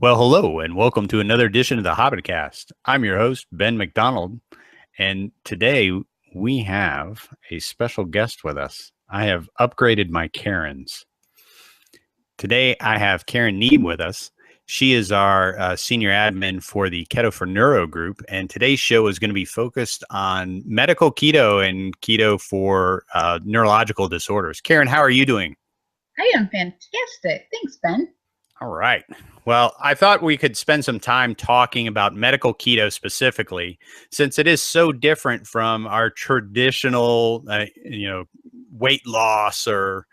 Well, hello, and welcome to another edition of the Hobbitcast. I'm your host, Ben McDonald, and today we have a special guest with us. I have upgraded my Karens. Today I have Karen Neeb with us. She is our senior admin for the Keto for Neuro group, and today's show is going to be focused on medical keto and keto for neurological disorders. Karen, how are you doing? I am fantastic. Thanks, Ben. All right. Well, I thought we could spend some time talking about medical keto specifically, since it is so different from our traditional, weight loss or,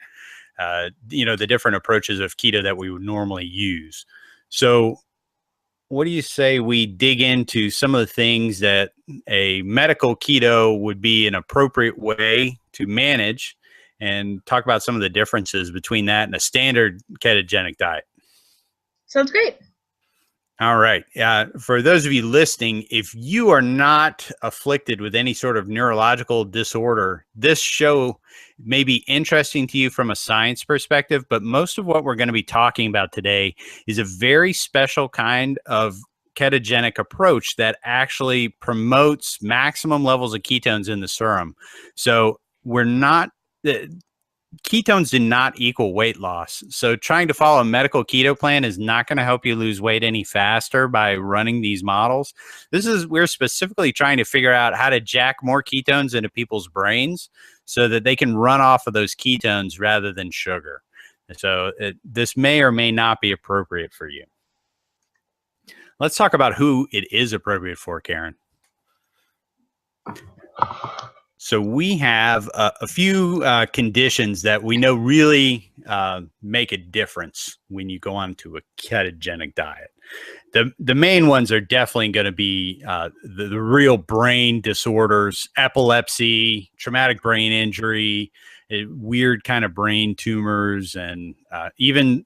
the different approaches of keto that we would normally use. So what do you say we dig into some of the things that a medical keto would be an appropriate way to manage and talk about some of the differences between that and a standard ketogenic diet? Sounds great. All right. For those of you listening, if you are not afflicted with any sort of neurological disorder, this show may be interesting to you from a science perspective, but most of what we're going to be talking about today is a very special kind of ketogenic approach that actually promotes maximum levels of ketones in the serum. So we're not... ketones do not equal weight loss. So trying to follow a medical keto plan is not going to help you lose weight any faster by running these models. We're specifically trying to figure out how to jack more ketones into people's brains so that they can run off of those ketones rather than sugar. So this may or may not be appropriate for you. Let's talk about who it is appropriate for, Karen. So we have a few conditions that we know really make a difference when you go on to a ketogenic diet. The main ones are definitely going to be the real brain disorders, epilepsy, traumatic brain injury, weird kind of brain tumors, and even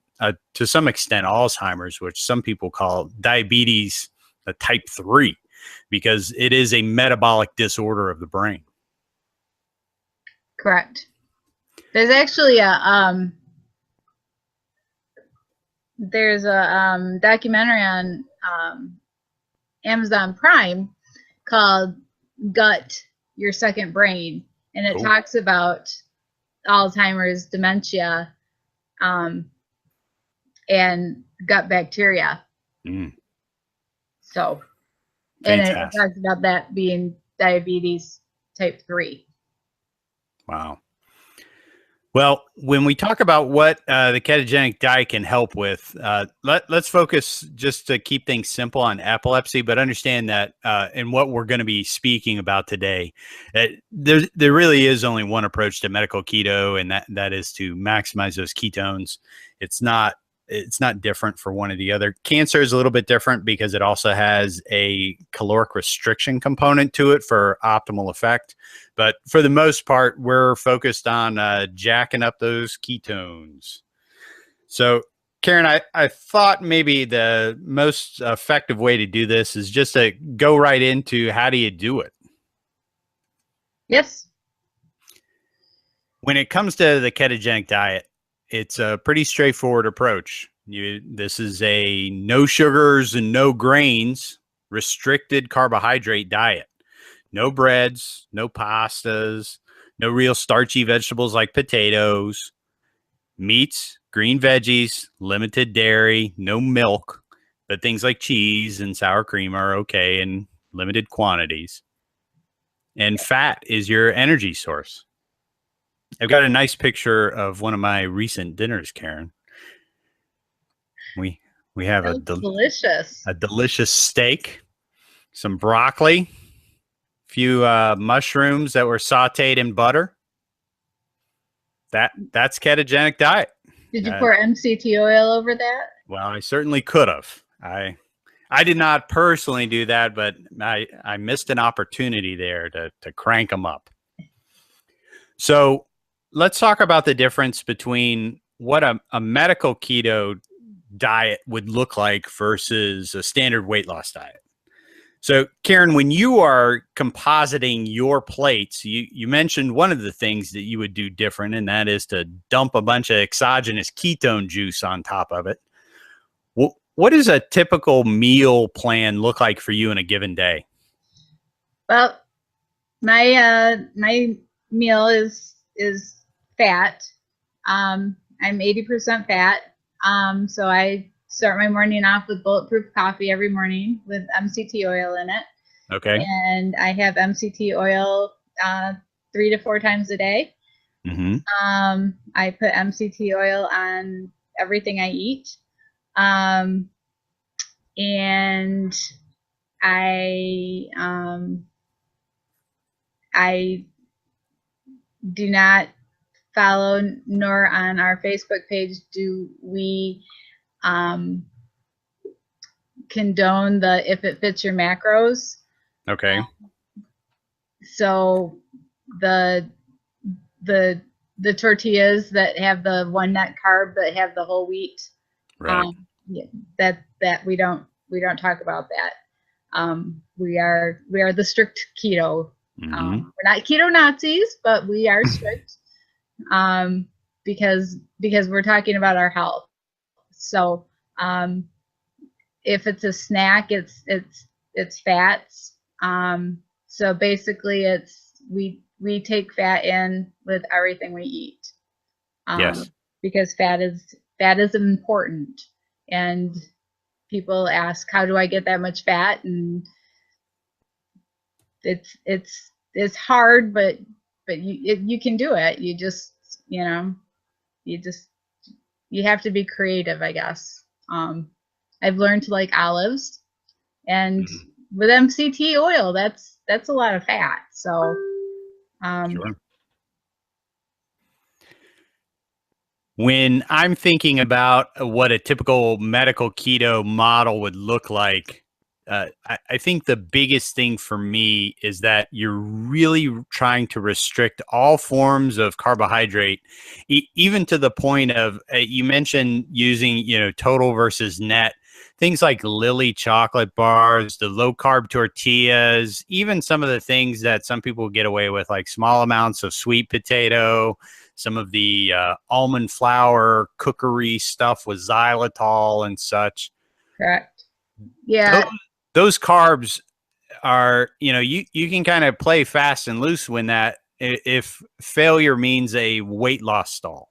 to some extent Alzheimer's, which some people call diabetes type 3, because it is a metabolic disorder of the brain. Correct. There's actually a documentary on Amazon Prime called Gut, Your Second Brain, and it talks about Alzheimer's, dementia, and gut bacteria. So, and it talks about that being diabetes type 3. Wow. Well, when we talk about what the ketogenic diet can help with, let's focus, just to keep things simple, on epilepsy, but understand that in what we're going to be speaking about today, there really is only one approach to medical keto, and that is to maximize those ketones. It's not different for one or the other. Cancer is a little bit different because it also has a caloric restriction component to it for optimal effect. But for the most part, we're focused on jacking up those ketones. So, Karen, I thought maybe the most effective way to do this is just to go right into how do you do it? Yes. When it comes to the ketogenic diet, it's a pretty straightforward approach. This is a no sugars and no grains, restricted carbohydrate diet. No breads, no pastas, no real starchy vegetables like potatoes, meats, green veggies, limited dairy, no milk, but things like cheese and sour cream are okay in limited quantities. And fat is your energy source. I've got a nice picture of one of my recent dinners, Karen. We have a delicious steak, some broccoli, a few mushrooms that were sautéed in butter. That's ketogenic diet. Did you pour MCT oil over that? Well, I certainly could have. I did not personally do that, but I missed an opportunity there to crank them up. So let's talk about the difference between what a medical keto diet would look like versus a standard weight loss diet. So, Karen, when you are compositing your plates, you mentioned one of the things that you would do different, and that is to dump a bunch of exogenous ketone juice on top of it. What does a typical meal plan look like for you in a given day? Well, my meal is fat. I'm 80% fat. So I start my morning off with bulletproof coffee every morning with MCT oil in it. Okay. And I have MCT oil 3 to 4 times a day. Mm-hmm. I put MCT oil on everything I eat. And I do not follow, nor on our Facebook page do we condone the if it fits your macros. Okay. So the tortillas that have the 1 net carb that have the whole wheat, Right. yeah, that we don't talk about that. We are the strict keto. Mm-hmm. We're not keto Nazis, but we are strict because we're talking about our health. So if it's a snack, it's fats. So basically, we take fat in with everything we eat. Yes. Because fat is important, and people ask, how do I get that much fat? And it's hard, but you can do it. You just you have to be creative, I guess. I've learned to like olives, and with MCT oil, that's a lot of fat. So Sure. When I'm thinking about what a typical medical keto model would look like, I think the biggest thing for me is that you're really trying to restrict all forms of carbohydrate, even to the point of you mentioned using, total versus net. Things like Lily chocolate bars, the low carb tortillas, even some of the things that some people get away with, like small amounts of sweet potato, some of the almond flour cookery stuff with xylitol and such. correct. Yeah. Those carbs are, you can kind of play fast and loose when if failure means a weight loss stall.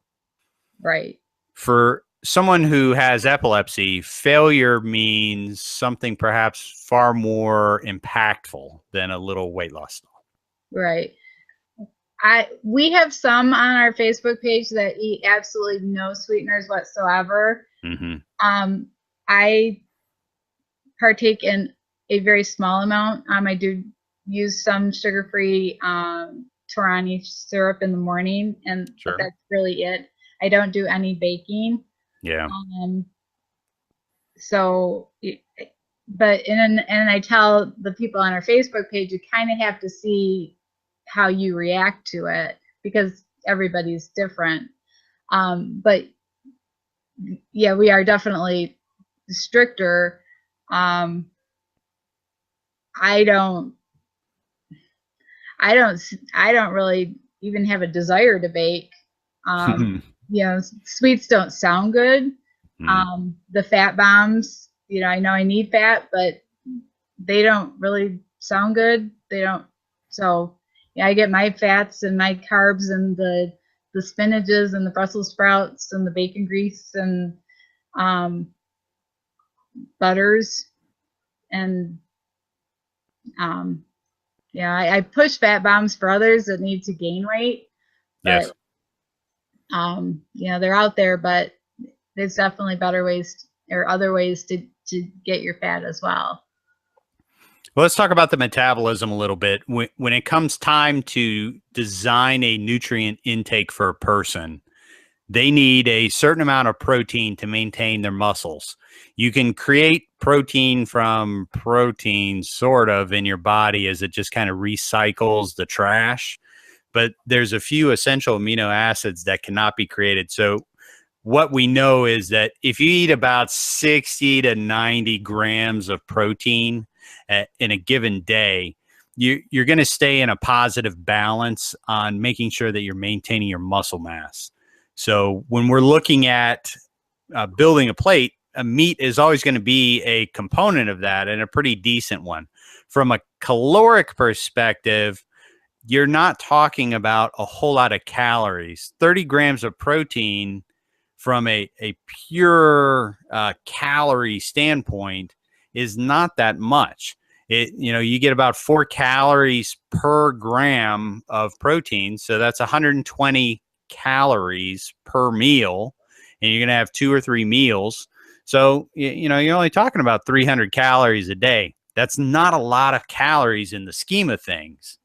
Right. For someone who has epilepsy, failure means something perhaps far more impactful than a little weight loss stall. Right. We have some on our Facebook page that eat absolutely no sweeteners whatsoever. Mm-hmm. I partake in a very small amount. I do use some sugar-free Torani syrup in the morning, but that's really it. I don't do any baking. Yeah. And I tell the people on our Facebook page, you kind of have to see how you react to it, because everybody's different. But yeah, we are definitely stricter. I don't really even have a desire to bake. Sweets don't sound good. The fat bombs, I know I need fat, but they don't really sound good. They don't. So yeah, I get my fats and my carbs and the spinaches and the Brussels sprouts and the bacon grease and butters, and I push fat bombs for others that need to gain weight. But they're out there, but there's definitely better ways or other ways to get your fat as well. Well, let's talk about the metabolism a little bit. When it comes time to design a nutrient intake for a person, they need a certain amount of protein to maintain their muscles. You can create protein from protein sort of in your body as it just kind of recycles the trash, but there's a few essential amino acids that cannot be created. So what we know is that if you eat about 60 to 90 grams of protein in a given day, you're going to stay in a positive balance on making sure that you're maintaining your muscle mass. So when we're looking at building a plate, meat is always going to be a component of that, and a pretty decent one. From a caloric perspective, you're not talking about a whole lot of calories. 30 grams of protein from a pure calorie standpoint is not that much. You get about 4 calories per gram of protein. So that's 120 calories per meal. And you're going to have 2 or 3 meals. So, you're only talking about 300 calories a day. That's not a lot of calories in the scheme of things.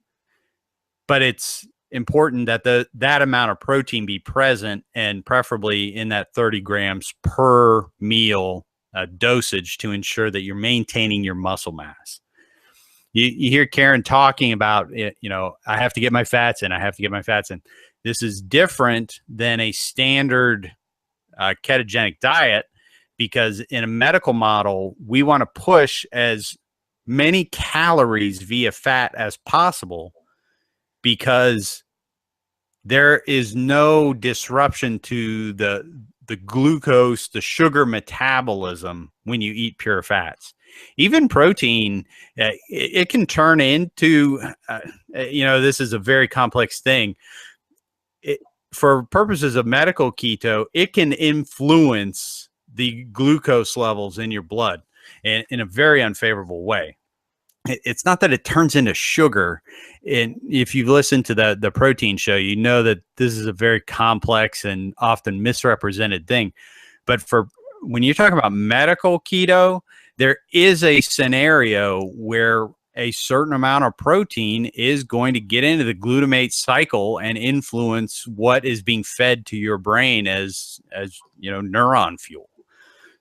But it's important that that amount of protein be present, and preferably in that 30 grams per meal dosage, to ensure that you're maintaining your muscle mass. You hear Karen talking about, I have to get my fats in. I have to get my fats in. This is different than a standard ketogenic diet, because in a medical model, we want to push as many calories via fat as possible, because there is no disruption to the glucose, the sugar metabolism when you eat pure fats. Even protein, it can turn into, this is a very complex thing. For purposes of medical keto, it can influence the glucose levels in your blood in a very unfavorable way. It's not that it turns into sugar. And if you've listened to the protein show, you know that this is a very complex and often misrepresented thing. But when you're talking about medical keto, there is a scenario where a certain amount of protein is going to get into the glutamate cycle and influence what is being fed to your brain as neuron fuel.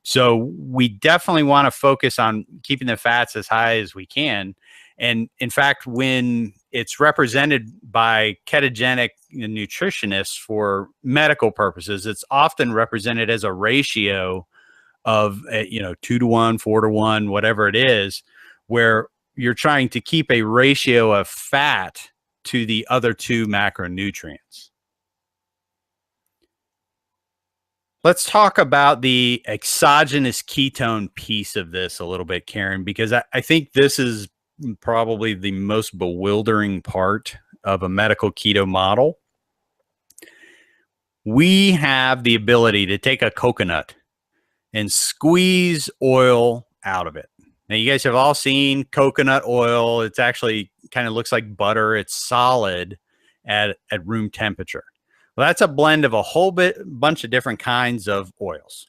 So we definitely want to focus on keeping the fats as high as we can. And in fact, when it's represented by ketogenic nutritionists for medical purposes, it's often represented as a ratio of 2-to-1, 4-to-1, whatever it is, where you're trying to keep a ratio of fat to the other 2 macronutrients. Let's talk about the exogenous ketone piece of this a little bit, Karen, because I think this is probably the most bewildering part of a medical keto model. We have the ability to take a coconut and squeeze oil out of it. Now, you guys have all seen coconut oil. It's actually kind of looks like butter. It's solid at room temperature. Well, that's a blend of a whole bunch of different kinds of oils.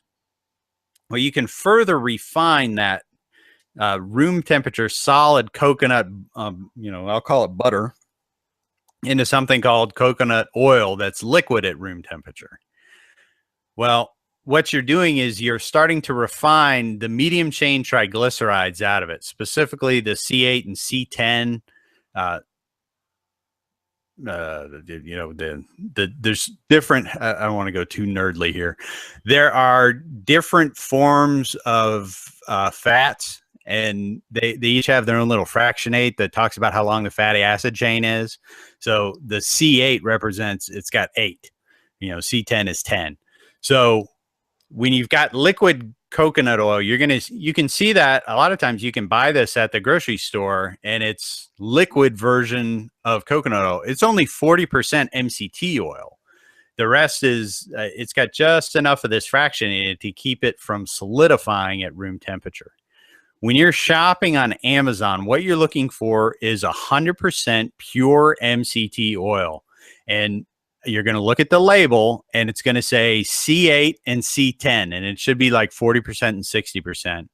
Well, you can further refine that room temperature solid coconut, I'll call it butter, into something called coconut oil that's liquid at room temperature. Well, what you're doing is you're starting to refine the medium chain triglycerides out of it, specifically the C8 and C10. There's different, I don't want to go too nerdly here. There are different forms of fats, and they each have their own little fractionate that talks about how long the fatty acid chain is. So the C8 represents, it's got 8, C10 is 10. So when you've got liquid coconut oil, you can see that a lot of times you can buy this at the grocery store, and it's liquid version of coconut oil. It's only 40% MCT oil. The rest is, it's got just enough of this fraction in it to keep it from solidifying at room temperature. When you're shopping on Amazon, what you're looking for is 100% pure MCT oil. And you're going to look at the label, and it's going to say C8 and C10, and it should be like 40% and 60%.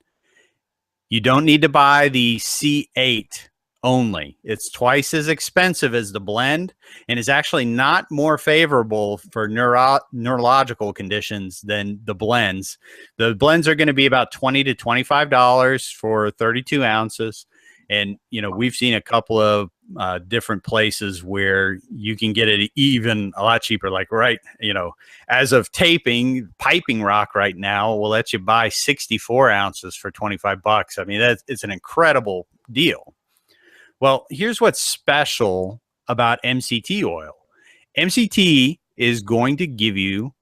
You don't need to buy the C8 only. It's twice as expensive as the blend, and is actually not more favorable for neurological conditions than the blends. The blends are going to be about $20 to $25 for 32 ounces. And, we've seen a couple of different places where you can get it even a lot cheaper. Like, as of taping, Piping Rock right now will let you buy 64 ounces for $25. I mean, it's an incredible deal. Well, here's what's special about MCT oil. MCT is going to give you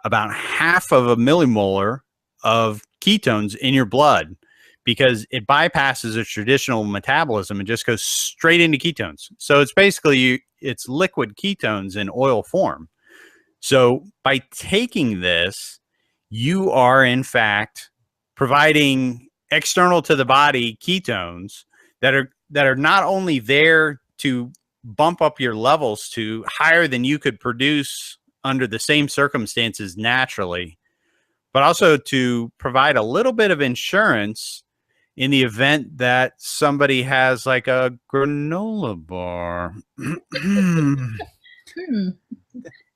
about half of a millimolar of ketones in your blood because it bypasses a traditional metabolism and just goes straight into ketones. So it's basically it's liquid ketones in oil form. So by taking this, you are in fact providing external to the body ketones that are not only there to bump up your levels to higher than you could produce under the same circumstances naturally, but also to provide a little bit of insurance in the event that somebody has like a granola bar.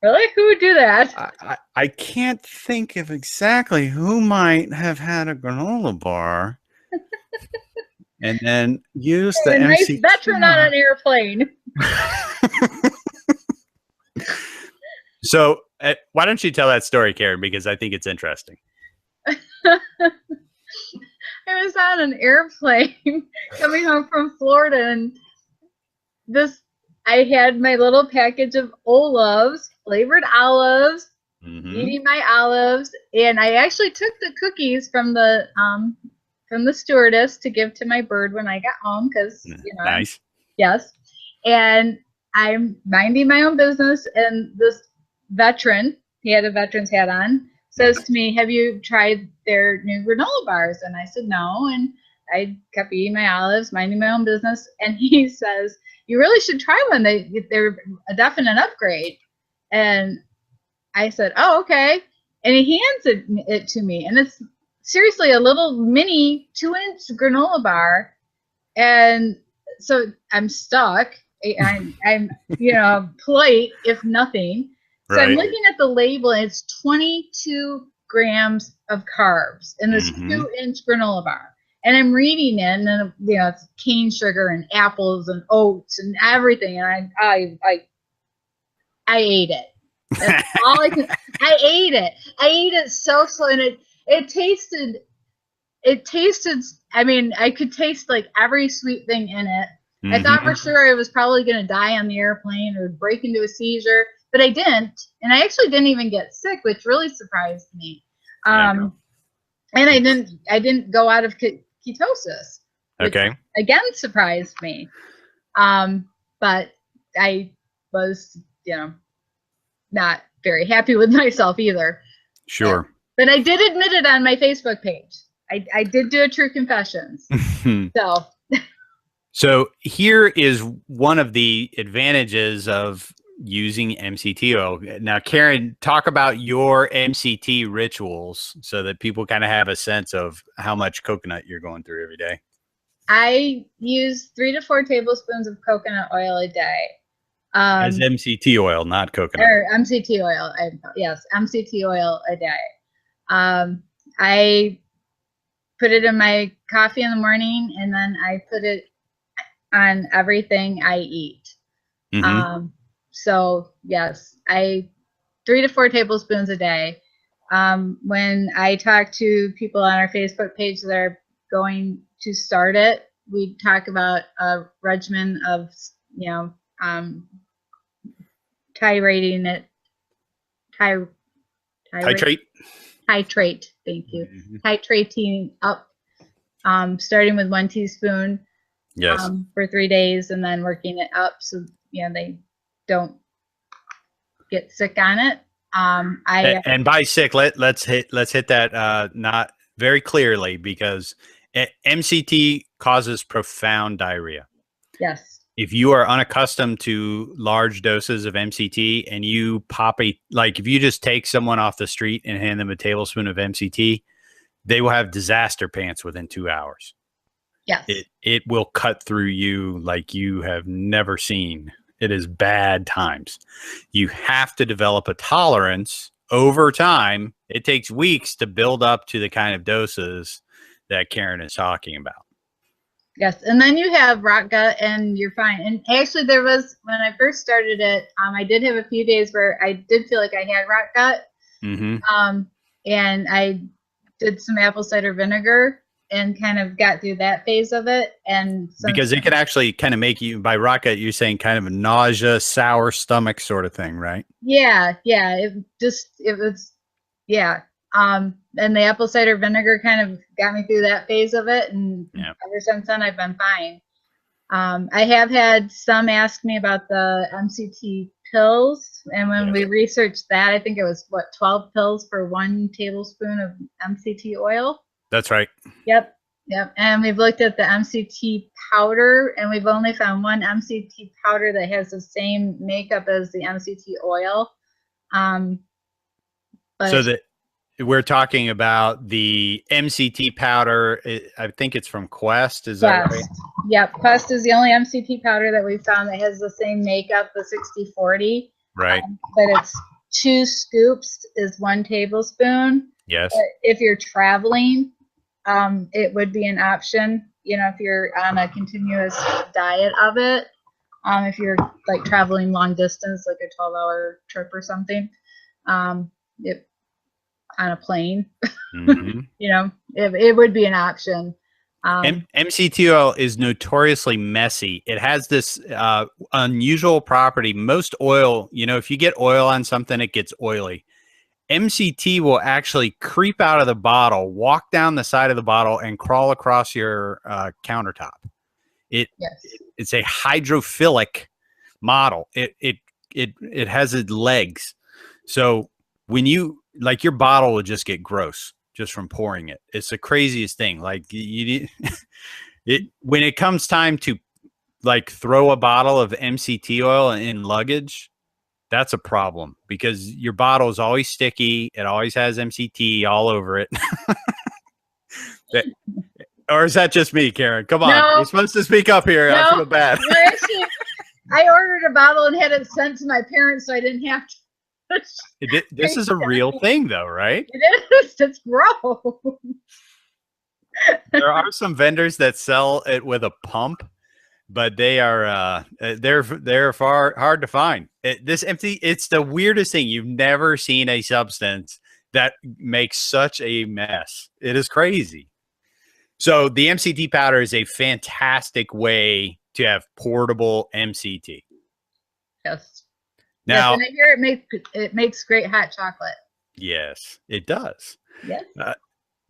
Really? Who would do that? I can't think of exactly who might have had a granola bar and then use the a nice MCT. veteran on an airplane. So why don't you tell that story, Karen, because I think it's interesting. I was on an airplane coming home from Florida, and I had my little package of olives, flavored olives, eating my olives, and I actually took the cookies from the stewardess to give to my bird when I got home because nice. Yes, and I'm minding my own business, and this veteran, he had a veteran's hat on, says to me, "Have you tried their new granola bars?" And I said no, and I kept eating my olives, minding my own business, and he says, "You really should try one. They're a definite upgrade." And I said, "Oh, okay." And he hands it to me, and it's seriously a little mini 2-inch granola bar, and so I'm stuck. I'm polite if nothing. So I'm looking at the label, and it's 22 grams of carbs in this 2-inch granola bar. And I'm reading it, and it's cane sugar and apples and oats and everything. And I ate it. That's all I could. I ate it. I ate it so slow, and it tasted. I mean, I could taste like every sweet thing in it. I thought for sure I was probably going to die on the airplane or break into a seizure, but I didn't. And I actually didn't even get sick, which really surprised me. And I didn't go out of ketosis, which again surprised me. But I was, not very happy with myself either. Sure. But I did admit it on my Facebook page. I did do a true confessions. So here is one of the advantages of using MCT oil. Now, Karen, talk about your MCT rituals so that people kind of have a sense of how much coconut you're going through every day. I use 3 to 4 tablespoons of coconut oil a day. As MCT oil, not coconut. Or MCT oil. Yes, MCT oil a day. I put it in my coffee in the morning, and then I put it on everything I eat. So yes, 3 to 4 tablespoons a day. When I talk to people on our Facebook page that are going to start it, we talk about a regimen of, titrating it. Titrate. Thank you. Titrating up, starting with 1 teaspoon. Yes. For 3 days, and then working it up so they don't get sick on it. And by sick, let's hit that not very clearly, because MCT causes profound diarrhea. Yes. If you are unaccustomed to large doses of MCT and you if you just take someone off the street and hand them a tablespoon of MCT, they will have disaster pants within 2 hours. Yes. It will cut through you like you have never seen. It is bad times. You have to develop a tolerance over time. It takes weeks to build up to the kind of doses that Karen is talking about. Yes. And then you have rot gut and you're fine. And actually there was, when I first started it, I did have a few days where I did feel like I had rot gut. And I did some apple cider vinegar and kind of got through that phase of it. And because it could actually kind of make you, by rot gut, you're saying kind of a nausea, sour stomach sort of thing, right? Yeah. It was. And the apple cider vinegar kind of got me through that phase of it. And ever since then, I've been fine. I have had some ask me about the MCT pills. And when we researched that, I think it was, 12 pills for 1 tablespoon of MCT oil? That's right. Yep. And we've looked at the MCT powder, and we've only found one MCT powder that has the same makeup as the MCT oil. So that we're talking about the MCT powder. I think it's from Quest. Is that right? Yep. Quest is the only MCT powder that we found that has the same makeup, the 60/40. Right. But it's 2 scoops is 1 tablespoon. Yes. But if you're traveling, it would be an option, if you're on a continuous diet of it. If you're like traveling long distance, like a 12-hour trip or something, on a plane, it would be an option. MCT oil is notoriously messy. It has this unusual property. Most oil, if you get oil on something, it gets oily. MCT will actually creep out of the bottle, walk down the side of the bottle, and crawl across your countertop. It's a hydrophilic model. It has its legs. So when your bottle will just get gross just from pouring it. It's the craziest thing. Like when it comes time to throw a bottle of MCT oil in luggage, that's a problem because your bottle is always sticky. It always has MCT all over it. Or is that just me, Karen? Come on. No, you're supposed to speak up here. No, I feel bad. No, actually, I ordered a bottle and had it sent to my parents so I didn't have to. This is a real thing, though, right? It is. It's gross. There are some vendors that sell it with a pump, but they are they're far hard to find. It's the weirdest thing. You've never seen a substance that makes such a mess. It is crazy. So the MCT powder is a fantastic way to have portable MCT. Yes. Now, and I hear it makes great hot chocolate. Yes, it does. Yes.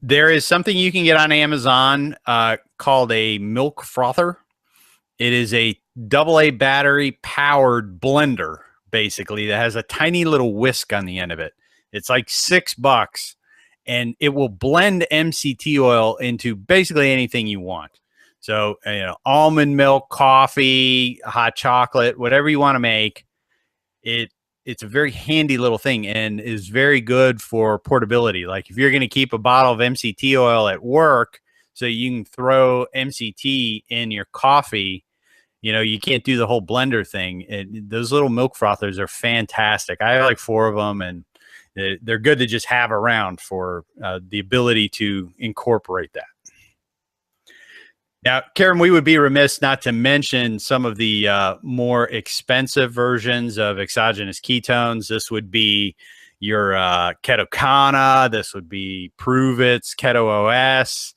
There is something you can get on Amazon called a milk frother. It is a AA battery powered blender, basically, that has a tiny little whisk on the end of it. It's like $6, and it will blend MCT oil into basically anything you want. So, almond milk, coffee, hot chocolate, whatever you want to make. It's a very handy little thing and is very good for portability. Like if you're going to keep a bottle of MCT oil at work so you can throw MCT in your coffee, you can't do the whole blender thing. Those little milk frothers are fantastic. I have like 4 of them, and they're good to just have around for the ability to incorporate that. Now, Karen, we would be remiss not to mention some of the more expensive versions of exogenous ketones. This would be your Ketocana. This would be Prove It's, Keto OS.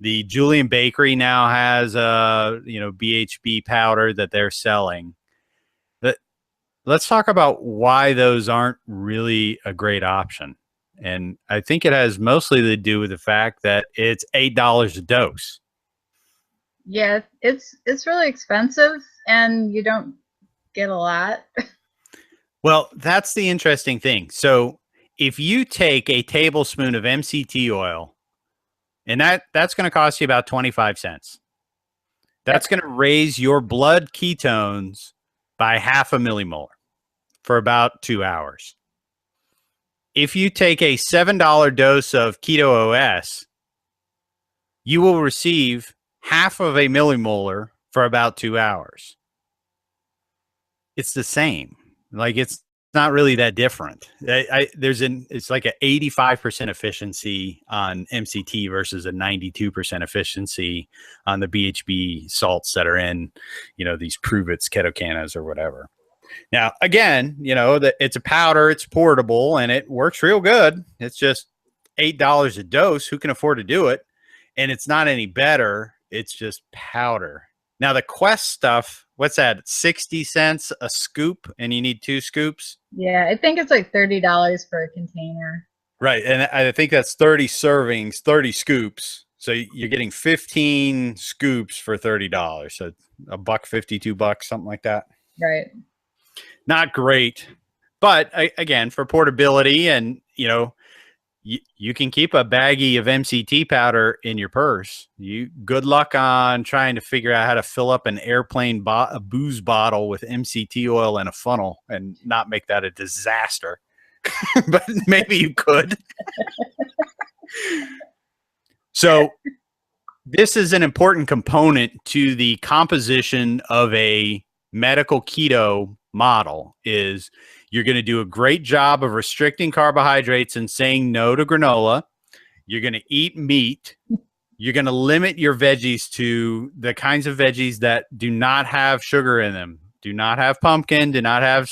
The Julian Bakery now has BHB powder that they're selling. Let's talk about why those aren't really a great option. And I think it has mostly to do with the fact that it's $8 a dose. Yeah, it's really expensive, and you don't get a lot. Well, that's the interesting thing. So if you take a tablespoon of MCT oil, and that's going to cost you about 25 cents. That's going to raise your blood ketones by 0.5 millimolar for about 2 hours. If you take a $7 dose of Keto OS, you will receive 0.5 millimolar for about 2 hours. It's the same. Like it's not really that different. It's like an 85% efficiency on MCT versus a 92% efficiency on the BHB salts that are in, these Prove It's, Ketocanas or whatever. Now, again, it's a powder, it's portable, and it works real good. It's just $8 a dose. Who can afford to do it? And it's not any better. It's just powder. Now the Quest stuff, what's that? 60 cents a scoop, and you need 2 scoops? Yeah, I think it's like $30 for a container. Right. And I think that's 30 servings, 30 scoops. So you're getting 15 scoops for $30. So $1.50, $2, something like that. Right. Not great. But again, for portability and, you can keep a baggie of MCT powder in your purse. Good luck on trying to figure out how to fill up an airplane a booze bottle with MCT oil in a funnel and not make that a disaster. But maybe you could. So this is an important component to the composition of a medical keto model. Is you're going to do a great job of restricting carbohydrates and saying no to granola. You're going to eat meat. You're going to limit your veggies to the kinds of veggies that do not have sugar in them, do not have pumpkin, do not have,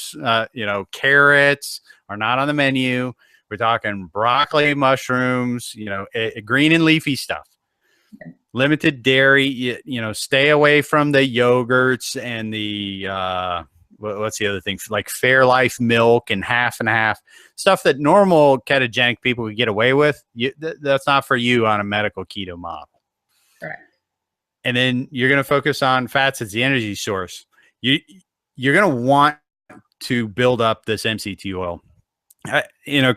carrots are not on the menu. We're talking broccoli, mushrooms, green and leafy stuff. Limited dairy, stay away from the yogurts and the, what's the other thing? Like Fairlife milk and half stuff that normal ketogenic people could get away with. That's not for you on a medical keto model. Right. And then you're going to focus on fats as the energy source. You're going to want to build up this MCT oil.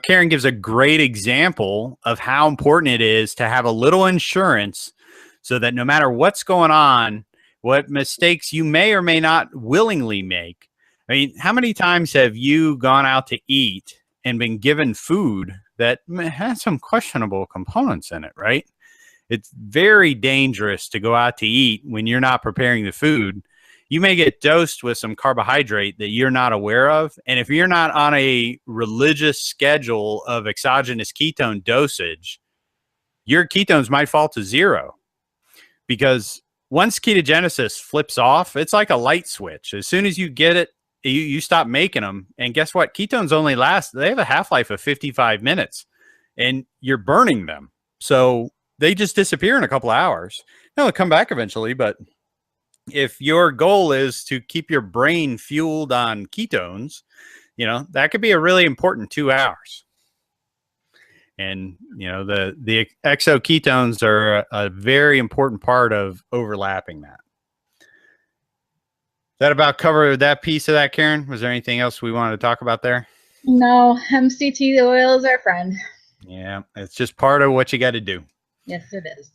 Karen gives a great example of how important it is to have a little insurance so that no matter what's going on, what mistakes you may or may not willingly make. I mean, how many times have you gone out to eat and been given food that has some questionable components in it, right? It's very dangerous to go out to eat when you're not preparing the food. You may get dosed with some carbohydrate that you're not aware of. And if you're not on a religious schedule of exogenous ketone dosage, your ketones might fall to zero. Because once ketogenesis flips off, it's like a light switch. As soon as you get it, you stop making them. And guess what? Ketones only they have a half-life of 55 minutes. And you're burning them. So they just disappear in a couple of hours. Now they'll come back eventually, but if your goal is to keep your brain fueled on ketones, that could be a really important 2 hours. And, the exoketones are a very important part of overlapping that. That about covered that piece of that, Karen? Was there anything else we wanted to talk about there? No, MCT oil is our friend. Yeah, it's just part of what you got to do. Yes, it is.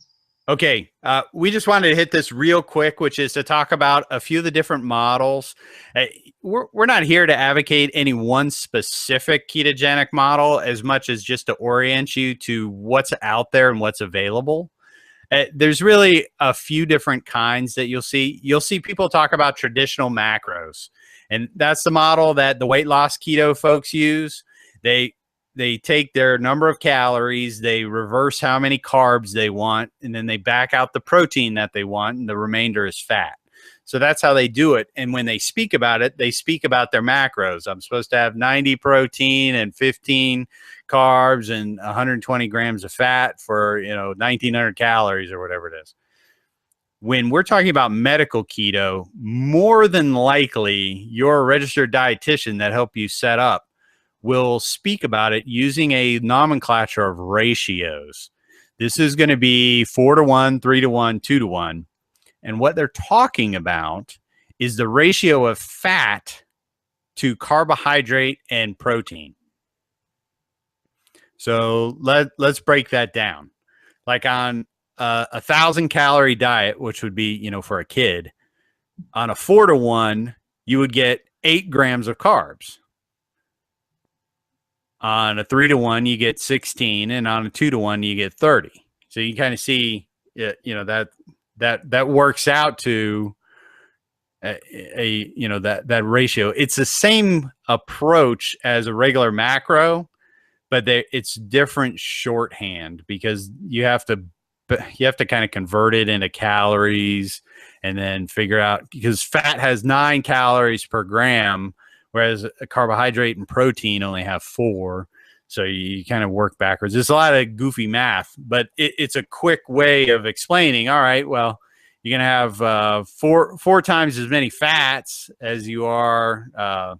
Okay, we just wanted to hit this real quick, which is to talk about a few of the different models. We're not here to advocate any one specific ketogenic model as much as just to orient you to what's out there and what's available. There's really a few different kinds that you'll see. You'll see people talk about traditional macros, and that's the model that the weight loss keto folks use. They take their number of calories, they reverse how many carbs they want, and then they back out the protein that they want, and the remainder is fat. So that's how they do it. And when they speak about it, they speak about their macros. I'm supposed to have 90 protein and 15 carbs and 120 grams of fat for, 1,900 calories or whatever it is. When we're talking about medical keto, more than likely your registered dietitian that helped you set up will speak about it using a nomenclature of ratios. This is going to be 4-to-1, 3-to-1, 2-to-1. And what they're talking about is the ratio of fat to carbohydrate and protein. So let's break that down. Like on a 1,000-calorie diet, which would be, for a kid, on a 4-to-1, you would get 8 grams of carbs. On a 3-to-1, you get 16, and on a 2-to-1, you get 30. So you kind of see, that works out to that ratio. It's the same approach as a regular macro, but it's different shorthand because you have to kind of convert it into calories and then figure out, because fat has 9 calories per gram, whereas a carbohydrate and protein only have 4. So you kind of work backwards. There's a lot of goofy math, but it's a quick way of explaining, all right, well, you're going to have 4 times as many fats as you are,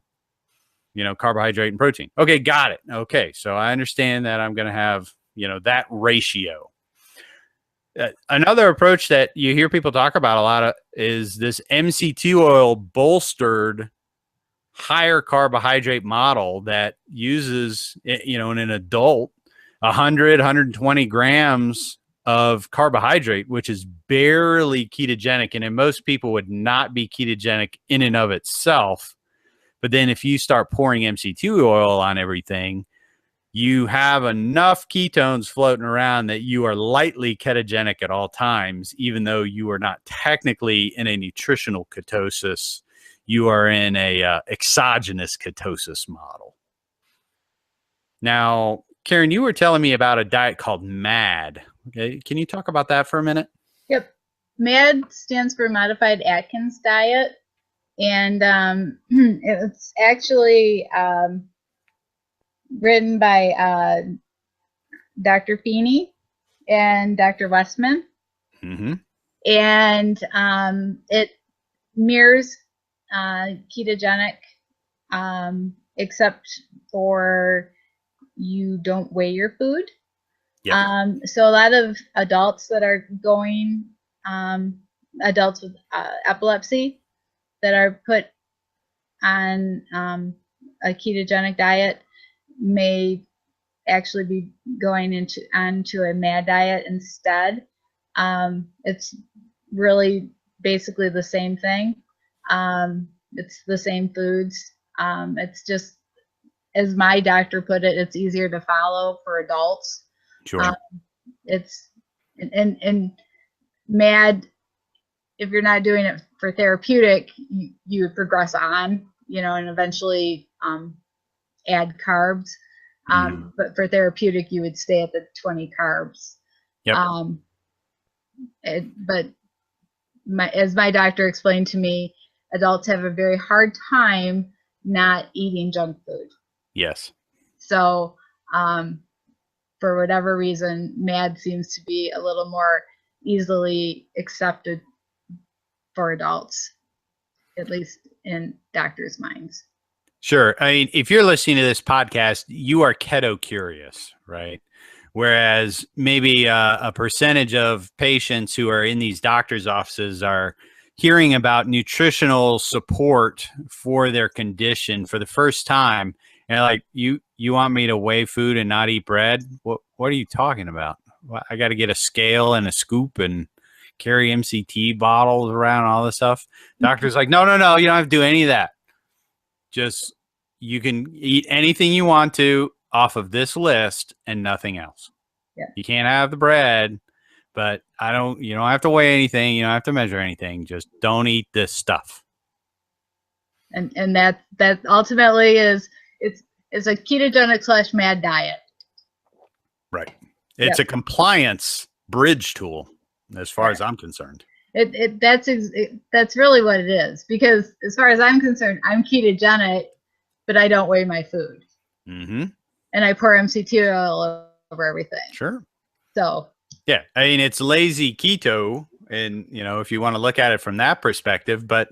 carbohydrate and protein. Okay, got it. Okay, so I understand that I'm going to have, that ratio. Another approach that you hear people talk about a lot is this MCT oil bolstered higher carbohydrate model that uses, in an adult, 100, 120 grams of carbohydrate, which is barely ketogenic. And in most people would not be ketogenic in and of itself. But then if you start pouring MCT oil on everything, you have enough ketones floating around that you are lightly ketogenic at all times, even though you are not technically in a nutritional ketosis. You are in a exogenous ketosis model. Now, Karen, you were telling me about a diet called MAD. Okay, can you talk about that for a minute? Yep. MAD stands for Modified Atkins Diet. And it's actually written by Dr. Feeney and Dr. Westman. Mm-hmm. And it mirrors ketogenic, except for you don't weigh your food. Yeah. So a lot of adults that are going, adults with epilepsy that are put on a ketogenic diet may actually be going onto a MAD diet instead. It's really basically the same thing. It's the same foods. It's just, as my doctor put it, it's easier to follow for adults. Sure. It's and MAD, if you're not doing it for therapeutic, you would progress on, and eventually add carbs. But for therapeutic, you would stay at the 20 carbs. Yep. But as my doctor explained to me, adults have a very hard time not eating junk food. Yes. So for whatever reason, MAD seems to be a little more easily accepted for adults, at least in doctors' minds. Sure. I mean, if you're listening to this podcast, you are keto curious, right? Whereas maybe a percentage of patients who are in these doctors' offices are hearing about nutritional support for their condition for the first time. And like, you want me to weigh food and not eat bread? What are you talking about? I got to get a scale and a scoop and carry MCT bottles around, all this stuff. Doctor's like, no, you don't have to do any of that. Just, you can eat anything you want to off of this list and nothing else. Yeah. You can't have the bread, but you don't have to weigh anything. You don't have to measure anything. Just don't eat this stuff. And that ultimately is, it's a ketogenic / MAD diet. Right. It's a compliance bridge tool, as far as I'm concerned. That's really what it is, because as far as I'm concerned, I'm ketogenic, but I don't weigh my food. Mm-hmm. And I pour MCT oil over everything. Sure. So. Yeah. I mean, it's lazy keto, and, if you want to look at it from that perspective, but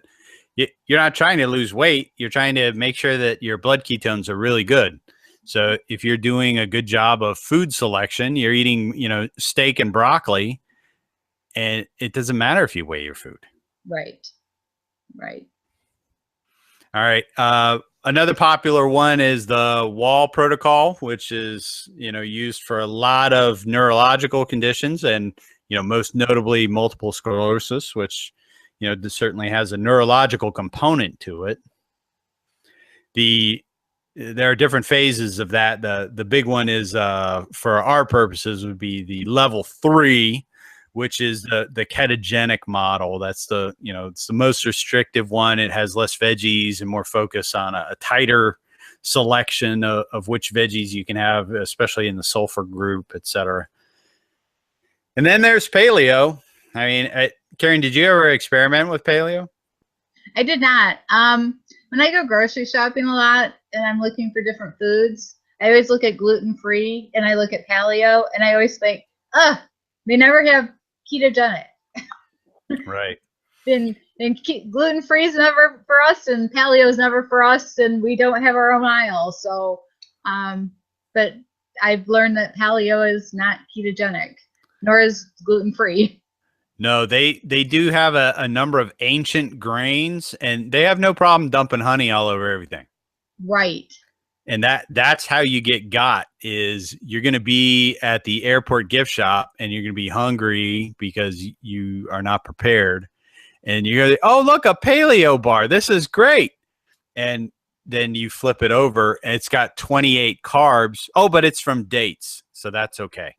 you're not trying to lose weight. You're trying to make sure that your blood ketones are really good. So if you're doing a good job of food selection, you're eating, steak and broccoli, and it doesn't matter if you weigh your food. Right. All right. Another popular one is the wall protocol, which is, used for a lot of neurological conditions, and, most notably multiple sclerosis, which, this certainly has a neurological component to it. There are different phases of that. The big one is, for our purposes, would be the level 3, which is the ketogenic model. That's it's the most restrictive one. It has less veggies and more focus on a tighter selection of which veggies you can have, especially in the sulfur group, etc. And then there's paleo. I mean, Karen, did you ever experiment with paleo? I did not. When I go grocery shopping a lot and I'm looking for different foods, I always look at gluten-free and I look at paleo, and I always think, they never have ketogenic. Right. And and gluten free is never for us, and paleo is never for us, and we don't have our own aisle. So, but I've learned that paleo is not ketogenic, nor is gluten free. No, they do have a number of ancient grains, and they have no problem dumping honey all over everything. Right. And that's how you get got, is you're going to be at the airport gift shop and you're going to be hungry because you are not prepared. And you're going to, oh, look, a paleo bar. This is great. And then you flip it over and it's got 28 carbs. Oh, but it's from dates. So that's okay.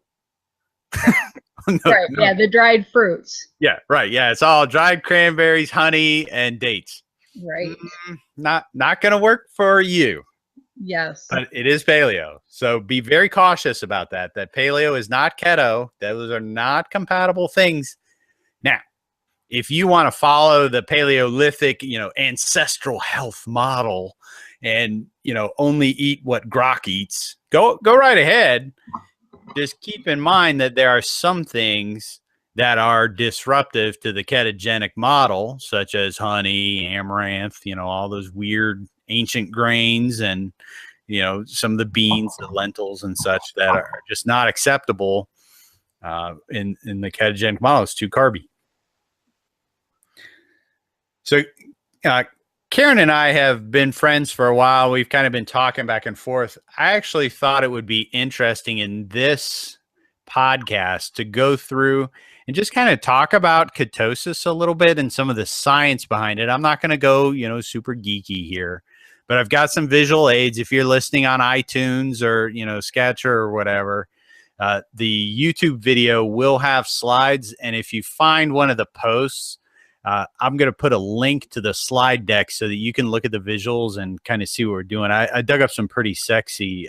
No, right. No. Yeah. The dried fruits. Yeah. Right. Yeah. It's all dried cranberries, honey, and dates. Right. Not going to work for you. Yes. But it is paleo. So be very cautious about that. That paleo is not keto. Those are not compatible things. Now, if you want to follow the Paleolithic, ancestral health model and, only eat what Grok eats, go right ahead. Just keep in mind that there are some things that are disruptive to the ketogenic model, such as honey, amaranth, all those weird ancient grains, and some of the beans, the lentils and such that are just not acceptable in the ketogenic model. It's too carby. So Karen and I have been friends for a while. We've kind of been talking back and forth. I actually thought it would be interesting in this podcast to go through and just kind of talk about ketosis a little bit and some of the science behind it. I'm not going to go, super geeky here, but I've got some visual aids. If you're listening on iTunes or, Sketcher or whatever, the YouTube video will have slides. And if you find one of the posts, I'm going to put a link to the slide deck so that you can look at the visuals and kind of see what we're doing. I dug up some pretty sexy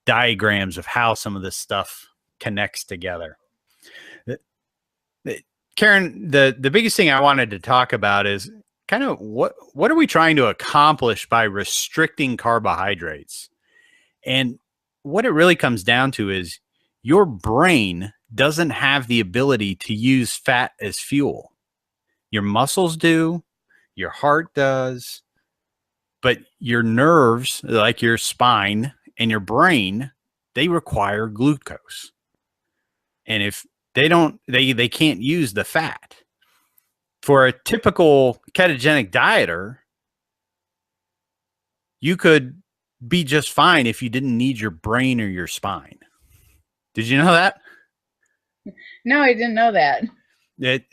diagrams of how some of this stuff connects together. Karen, the biggest thing I wanted to talk about is kind of what are we trying to accomplish by restricting carbohydrates? And what it really comes down to is your brain doesn't have the ability to use fat as fuel. Your muscles do, your heart does, but your nerves, like your spine and your brain, they require glucose. And if they don't, they can't use the fat. For a typical ketogenic dieter, you could be just fine if you didn't need your brain or your spine. Did you know that? No, I didn't know that.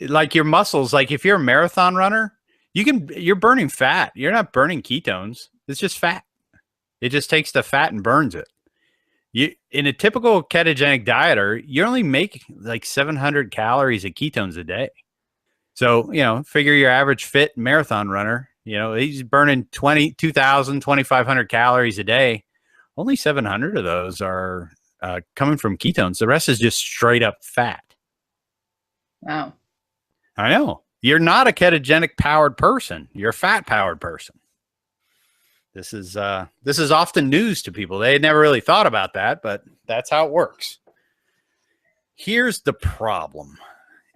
Like your muscles, like if you're a marathon runner, you're burning fat. You're not burning ketones. It's just fat. It just takes the fat and burns it. In a typical ketogenic dieter, you only make like 700 calories of ketones a day. So, figure your average fit marathon runner, he's burning 2,000, 2,500 calories a day. Only 700 of those are coming from ketones. The rest is just straight up fat. Wow. I know. You're not a ketogenic powered person. You're a fat powered person. This is often news to people. They had never really thought about that, but that's how it works. Here's the problem.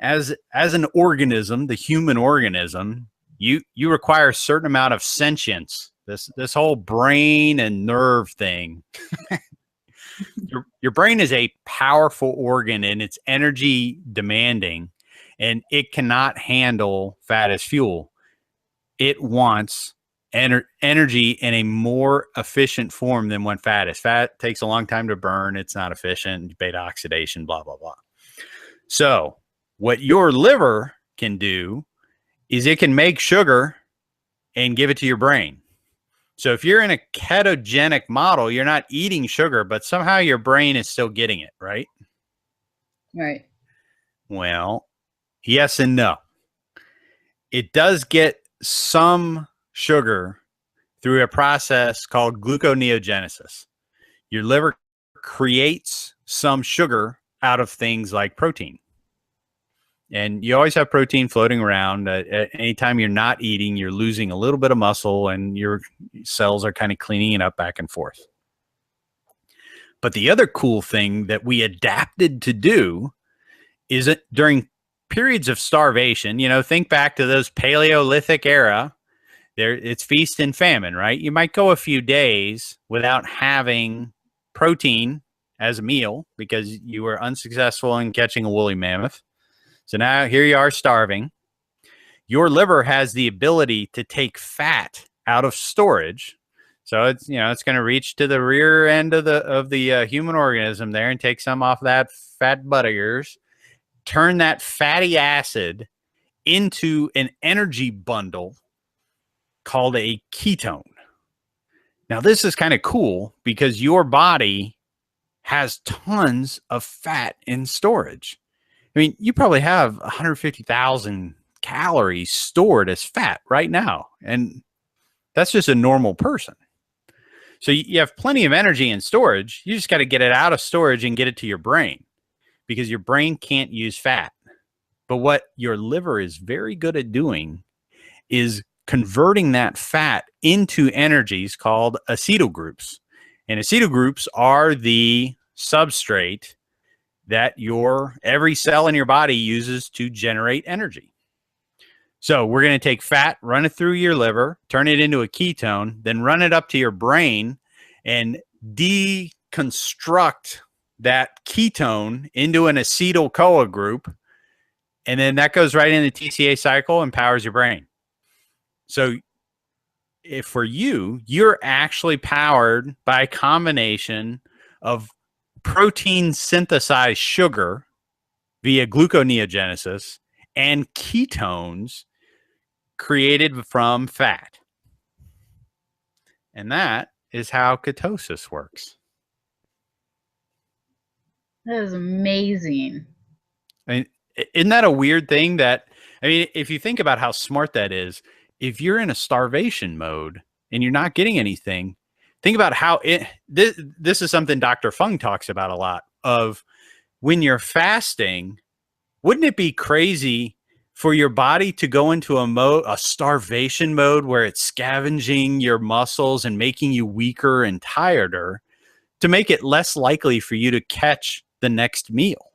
As an organism, the human organism, you require a certain amount of sentience. This whole brain and nerve thing. Your brain is a powerful organ and it's energy demanding, and it cannot handle fat as fuel. It wants energy in a more efficient form than when fat is. Fat takes a long time to burn. It's not efficient. Beta oxidation, blah, blah, blah. So what your liver can do is it can make sugar and give it to your brain. So if you're in a ketogenic model, you're not eating sugar, but somehow your brain is still getting it, right? Right. Well, yes and no. It does get some sugar through a process called gluconeogenesis. Your liver creates some sugar out of things like protein. And you always have protein floating around. Anytime you're not eating, you're losing a little bit of muscle and your cells are kind of cleaning it up back and forth. But the other cool thing that we adapted to do is that during periods of starvation, think back to those Paleolithic era. It's feast and famine, right? You might go a few days without having protein as a meal because you were unsuccessful in catching a woolly mammoth. So now here you are starving. Your liver has the ability to take fat out of storage. So it's going to reach to the rear end of the human organism there and take some off that fat butt of yours, turn that fatty acid into an energy bundle called a ketone. Now, this is kind of cool because your body has tons of fat in storage. I mean, you probably have 150,000 calories stored as fat right now, and that's just a normal person. So you have plenty of energy in storage. You just got to get it out of storage and get it to your brain because your brain can't use fat. But what your liver is very good at doing is converting that fat into energies called acetyl groups. And acetyl groups are the substrate that every cell in your body uses to generate energy. So we're going to take fat, run it through your liver, turn it into a ketone, then run it up to your brain and deconstruct that ketone into an acetyl-CoA group. And then that goes right in the TCA cycle and powers your brain. So if for you're actually powered by a combination of protein synthesized sugar via gluconeogenesis and ketones created from fat. And that is how ketosis works. That is amazing. I mean, isn't that a weird thing if you think about how smart that is, if you're in a starvation mode and you're not getting anything, think about how this is something Dr. Fung talks about a lot of when you're fasting. Wouldn't it be crazy for your body to go into a starvation mode where it's scavenging your muscles and making you weaker and tireder to make it less likely for you to catch the next meal?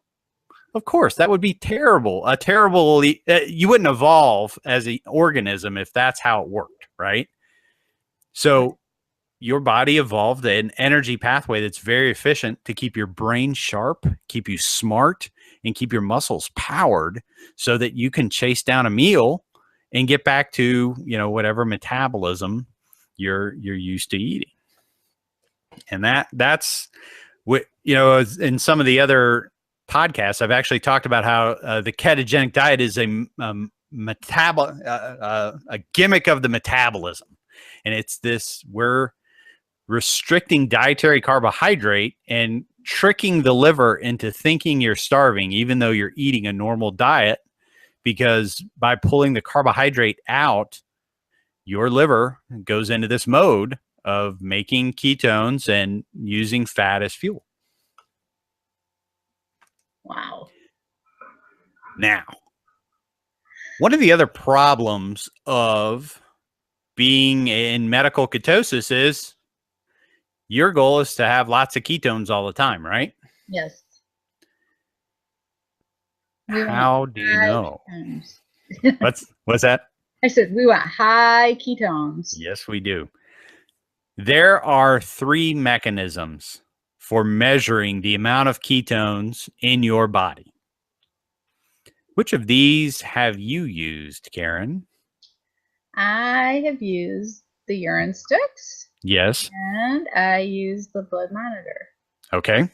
Of course, that would be terrible. You wouldn't evolve as an organism if that's how it worked, right? So your body evolved an energy pathway that's very efficient to keep your brain sharp, keep you smart, and keep your muscles powered so that you can chase down a meal and get back to, whatever metabolism you're used to eating. And that's what, in some of the other podcasts, I've actually talked about how the ketogenic diet is a gimmick of the metabolism. And it's we're restricting dietary carbohydrate and tricking the liver into thinking you're starving, even though you're eating a normal diet, because by pulling the carbohydrate out, your liver goes into this mode of making ketones and using fat as fuel. Wow. Now, one of the other problems of being in medical ketosis is your goal is to have lots of ketones all the time, right? Yes. How do you know? What's that? I said we want high ketones. Yes, we do. There are 3 mechanisms for measuring the amount of ketones in your body. Which of these have you used, Karen? I have used the urine sticks. Yes. And I use the blood monitor. Okay.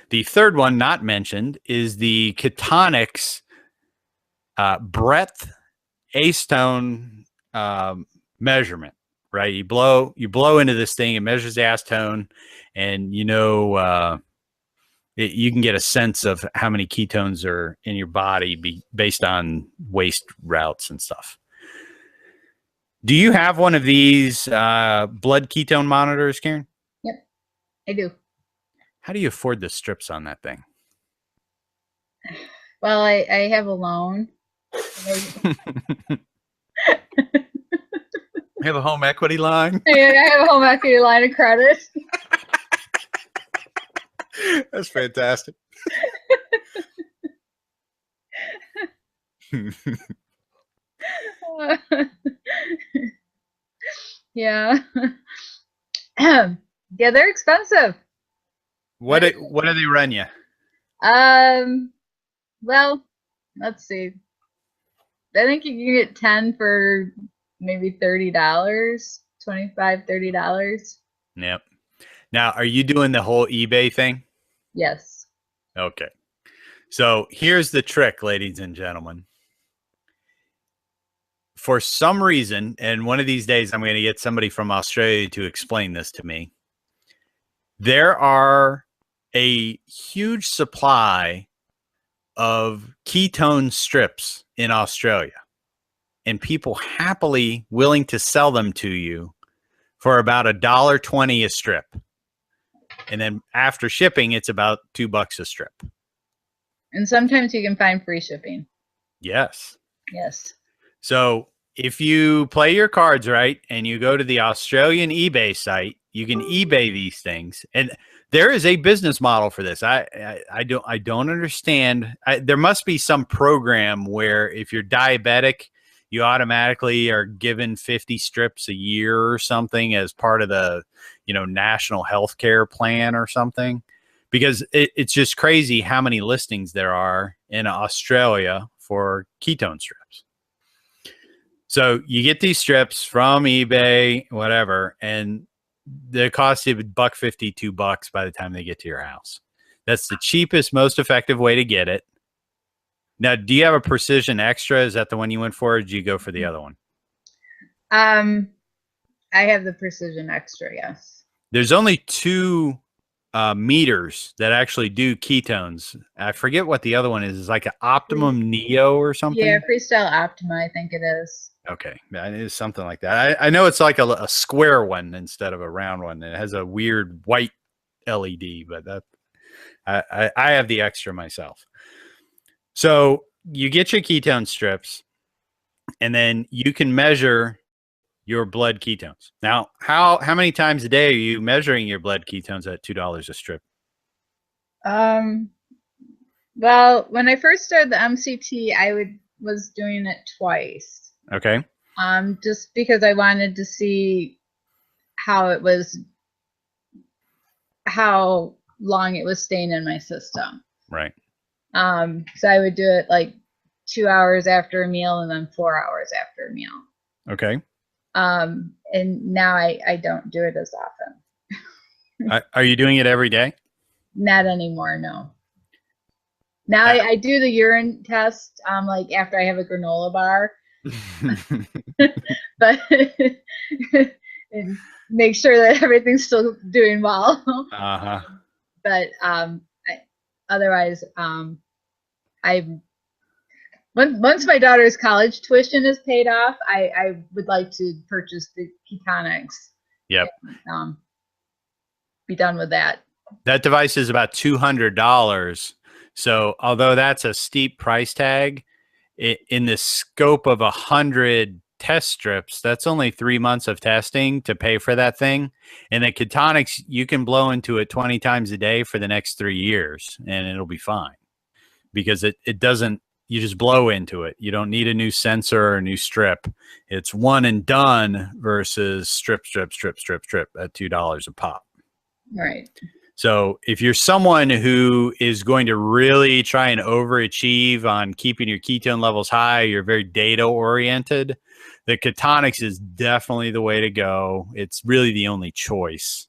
The third one not mentioned is the Ketonics breath acetone measurement, right? You blow into this thing, it measures the acetone, and you can get a sense of how many ketones are in your body based on waste routes and stuff. Do you have one of these blood ketone monitors, Karen? Yep, I do. How do you afford the strips on that thing? Well, I have a loan. You have a home equity line? I have a home equity line of credit. That's fantastic. Yeah. Yeah, they're expensive. What do they run you? Well, let's see. I think you can get 10 for maybe $30, $25, $30. Yep. Now, are you doing the whole eBay thing? Yes. Okay. So here's the trick, ladies and gentlemen. For some reason, and one of these days I'm going to get somebody from Australia to explain this to me. There are a huge supply of ketone strips in Australia, and people happily willing to sell them to you for about $1.20 a strip. And then after shipping, it's about $2 a strip. And sometimes you can find free shipping. Yes. Yes. So if you play your cards right and you go to the Australian eBay site, you can eBay these things. And there is a business model for this. I don't understand. There must be some program where if you're diabetic, you automatically are given 50 strips a year or something as part of the, national health care plan or something, because it's just crazy how many listings there are in Australia for ketone strips. So you get these strips from eBay, whatever, and they cost you $1.50, $2 by the time they get to your house. That's the cheapest, most effective way to get it. Now, do you have a Precision Extra? Is that the one you went for, or did you go for the other one? I have the Precision Extra, yes. There's only 2 meters that actually do ketones. I forget what the other one is. It's like an Optimum Neo or something. Yeah, Freestyle Optima, I think it is. Okay, it is something like that. I know it's like a square one instead of a round one. And it has a weird white LED, but that I have the Extra myself. So you get your ketone strips, and then you can measure your blood ketones. Now, how many times a day are you measuring your blood ketones at $2 a strip? Well, when I first started the MCT, I was doing it twice. Okay. Just because I wanted to see how long it was staying in my system. Right. So I would do it like 2 hours after a meal and then 4 hours after a meal. Okay. And now I don't do it as often. Are you doing it every day? Not anymore, no. Now I do the urine test, like after I have a granola bar, but and make sure that everything's still doing well. But otherwise, once my daughter's college tuition is paid off, I would like to purchase the ketonics. Yep. And, be done with that. That device is about $200. So although that's a steep price tag, in the scope of 100 test strips, that's only 3 months of testing to pay for that thing. And the ketonics, you can blow into it 20 times a day for the next 3 years and it'll be fine, because it doesn't, you just blow into it. You don't need a new sensor or a new strip. It's one and done versus strip at $2 a pop. Right. So if you're someone who is going to really try and overachieve on keeping your ketone levels high, you're very data oriented, the ketonics is definitely the way to go. It's really the only choice,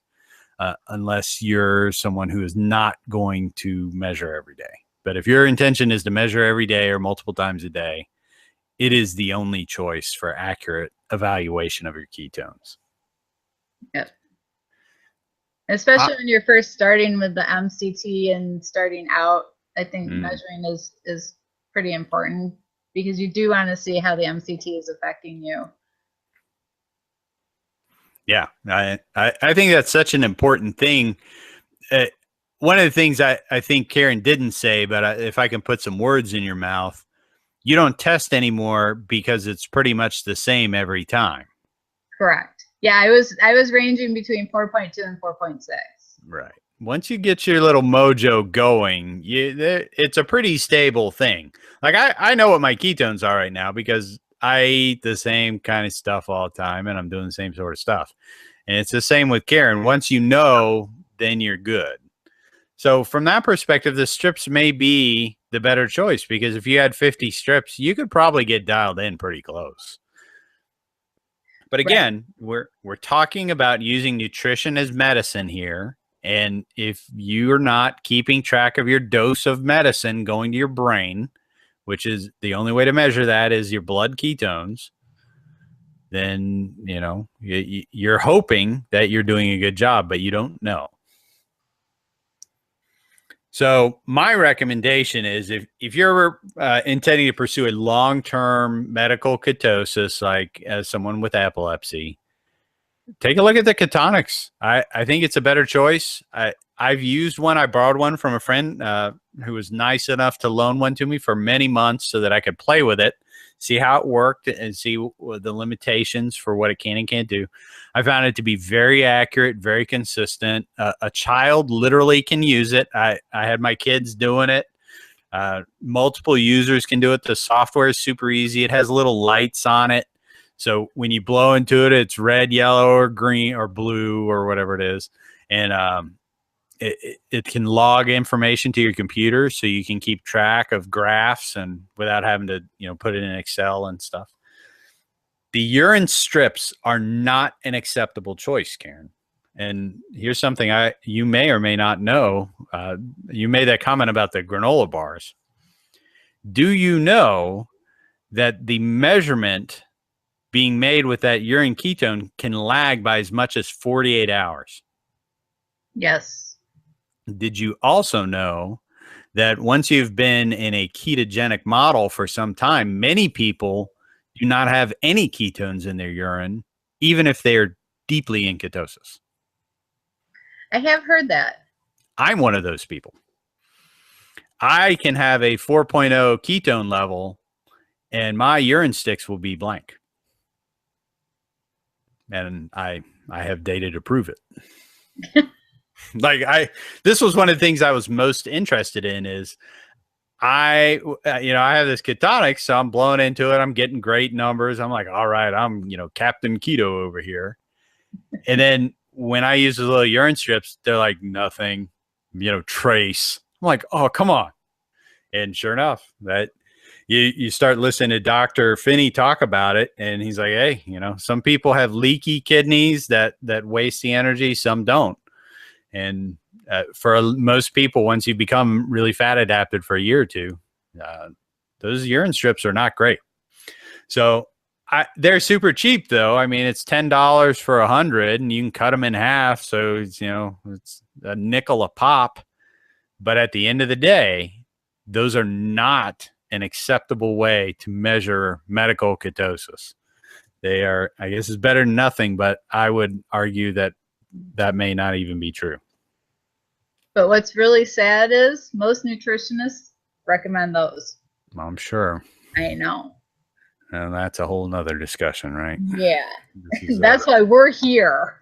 unless you're someone who is not going to measure every day. But if your intention is to measure every day or multiple times a day, it is the only choice for accurate evaluation of your ketones. Yep. Especially when you're first starting with the MCT and starting out, I think measuring is pretty important, because you do want to see how the MCT is affecting you. Yeah, I think that's such an important thing. One of the things I think Karen didn't say, but if I can put some words in your mouth, you don't test anymore because it's pretty much the same every time. Correct. Yeah, I was ranging between 4.2 and 4.6. Right. once you get your little mojo going, it's a pretty stable thing. Like I know what my ketones are right now because I eat the same kind of stuff all the time and I'm doing the same sort of stuff. And it's the same with Karen. Once you know, then you're good. So from that perspective, the strips may be the better choice because if you had 50 strips, you could probably get dialed in pretty close. But again, we're talking about using nutrition as medicine here. And if you're not keeping track of your dose of medicine going to your brain, which is the only way to measure that is your blood ketones, then, you know, you're hoping that you're doing a good job, but you don't know. So my recommendation is if you're intending to pursue a long-term medical ketosis, like as someone with epilepsy, take a look at the ketonics. I think it's a better choice. I've used one. I borrowed one from a friend who was nice enough to loan one to me for many months so that I could play with it, see how it worked, and see the limitations for what it can and can't do. I found it to be very accurate, very consistent. A child literally can use it. I had my kids doing it. Multiple users can do it. The software is super easy. It has little lights on it. So when you blow into it, it's red, yellow, or green, or blue, or whatever it is. And it can log information to your computer so you can keep track of graphs and without having to, you know, put it in Excel and stuff. The urine strips are not an acceptable choice, Karen. And here's something you may or may not know. You made that comment about the granola bars. Do you know that the measurement being made with that urine ketone can lag by as much as 48 hours? Yes. Did you also know that once you've been in a ketogenic model for some time, many people do not have any ketones in their urine, even if they are deeply in ketosis? I have heard that. I'm one of those people. I can have a 4.0 ketone level and my urine sticks will be blank. And I have data to prove it. This was one of the things I was most interested in is I have this ketonics, so I'm blowing into it. I'm getting great numbers. I'm like, all right, I'm, Captain Keto over here. And then when I use the little urine strips, they're like nothing, trace. I'm like, oh, come on. And sure enough, that you start listening to Dr. Finney talk about it. And he's like, hey, some people have leaky kidneys that waste the energy. Some don't. And for most people, once you become really fat adapted for a year or two, those urine strips are not great. So they're super cheap, though. I mean, it's $10 for 100, and you can cut them in half. So it's a nickel a pop. But at the end of the day, those are not an acceptable way to measure medical ketosis. They are, I guess, it's better than nothing, but I would argue that may not even be true. But what's really sad is most nutritionists recommend those. I'm sure. I know. And that's a whole nother discussion, right? Yeah. That's why we're here.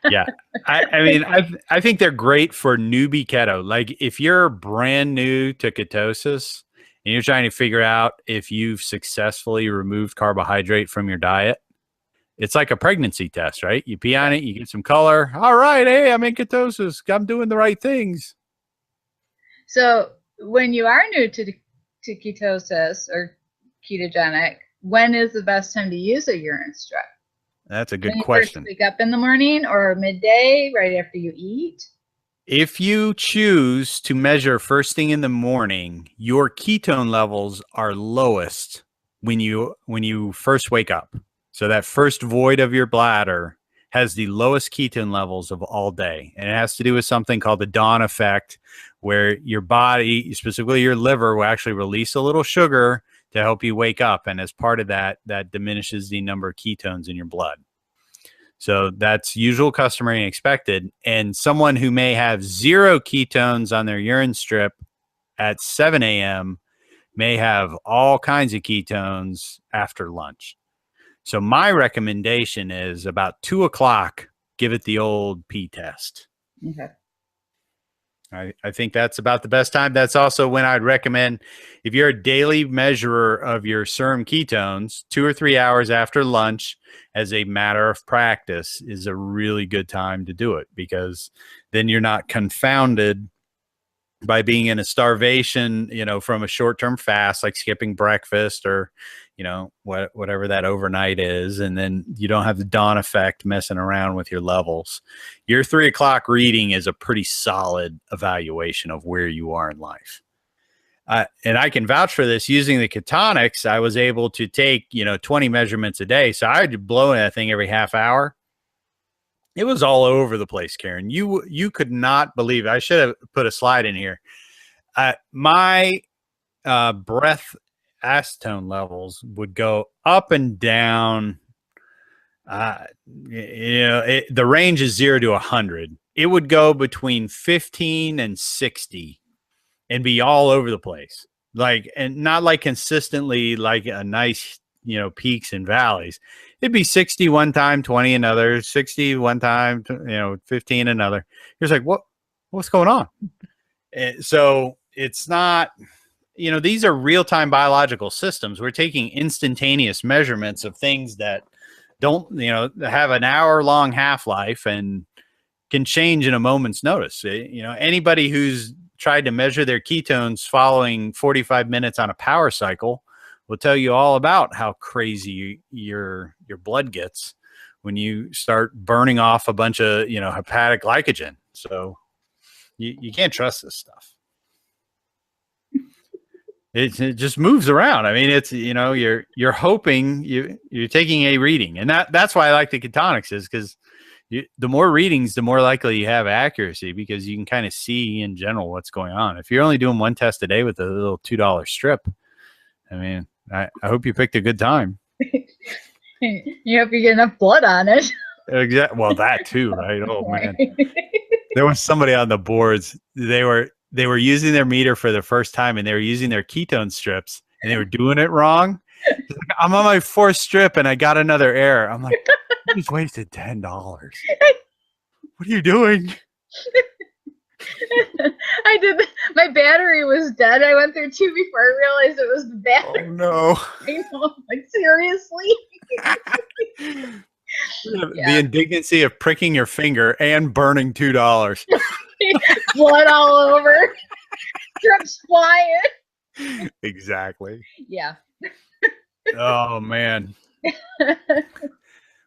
Yeah. I think they're great for newbie keto. Like if you're brand new to ketosis and you're trying to figure out if you've successfully removed carbohydrate from your diet, it's like a pregnancy test, right? You pee on it, you get some color. All right, hey, I'm in ketosis. I'm doing the right things. So when you are new to ketosis or ketogenic, when is the best time to use a urine strip? That's a good question. When you first wake up in the morning or midday, right after you eat? If you choose to measure first thing in the morning, your ketone levels are lowest when you first wake up. So that first void of your bladder has the lowest ketone levels of all day. And it has to do with something called the dawn effect, where your body, specifically your liver, will actually release a little sugar to help you wake up. And as part of that, that diminishes the number of ketones in your blood. So that's usual, customary, and expected. And someone who may have 0 ketones on their urine strip at 7 a.m. may have all kinds of ketones after lunch. So my recommendation is about 2 o'clock give it the old P test. Okay. I think that's about the best time. That's also when I'd recommend, if you're a daily measurer of your serum ketones, 2 or 3 hours after lunch as a matter of practice is a really good time to do it, because then you're not confounded by being in a starvation, from a short-term fast, like skipping breakfast or, whatever that overnight is. And then you don't have the dawn effect messing around with your levels. Your 3 o'clock reading is a pretty solid evaluation of where you are in life. And I can vouch for this. Using the ketonics, I was able to take, 20 measurements a day. So I'd blow that thing every half hour. It was all over the place, Karen. You could not believe it. I should have put a slide in here. My breath acetone levels would go up and down. The range is 0 to 100. It would go between 15 and 60 and be all over the place. And not like consistently like a nice, peaks and valleys. It'd be 60 one time, 20 another, 60 one time, 15 another. You're like, what's going on? And so it's not, these are real-time biological systems. We're taking instantaneous measurements of things that don't, have an hour-long half-life and can change in a moment's notice. Anybody who's tried to measure their ketones following 45 minutes on a power cycle will tell you all about how crazy your blood gets when you start burning off a bunch of, hepatic glycogen. So you can't trust this stuff. It just moves around. I mean, it's, you're hoping you're taking a reading, and that's why I like the ketonics, is because the more readings, the more likely you have accuracy, because you can kind of see in general what's going on. If you're only doing one test a day with a little $2 strip, I mean, I hope you picked a good time. You hope you get enough blood on it. Exactly. Well, that too, right? Oh man, there was somebody on the boards. They were using their meter for the first time, and they were using their ketone strips, and they were doing it wrong. Like, I'm on my 4th strip, and I got another error. I'm like, you just wasted $10. What are you doing? I did. My battery was dead. I went through 2 before I realized it was the battery. Oh no! I know, like, seriously. The indignancy of pricking your finger and burning $2. Blood all over. Strips flying. Exactly. Yeah. Oh man.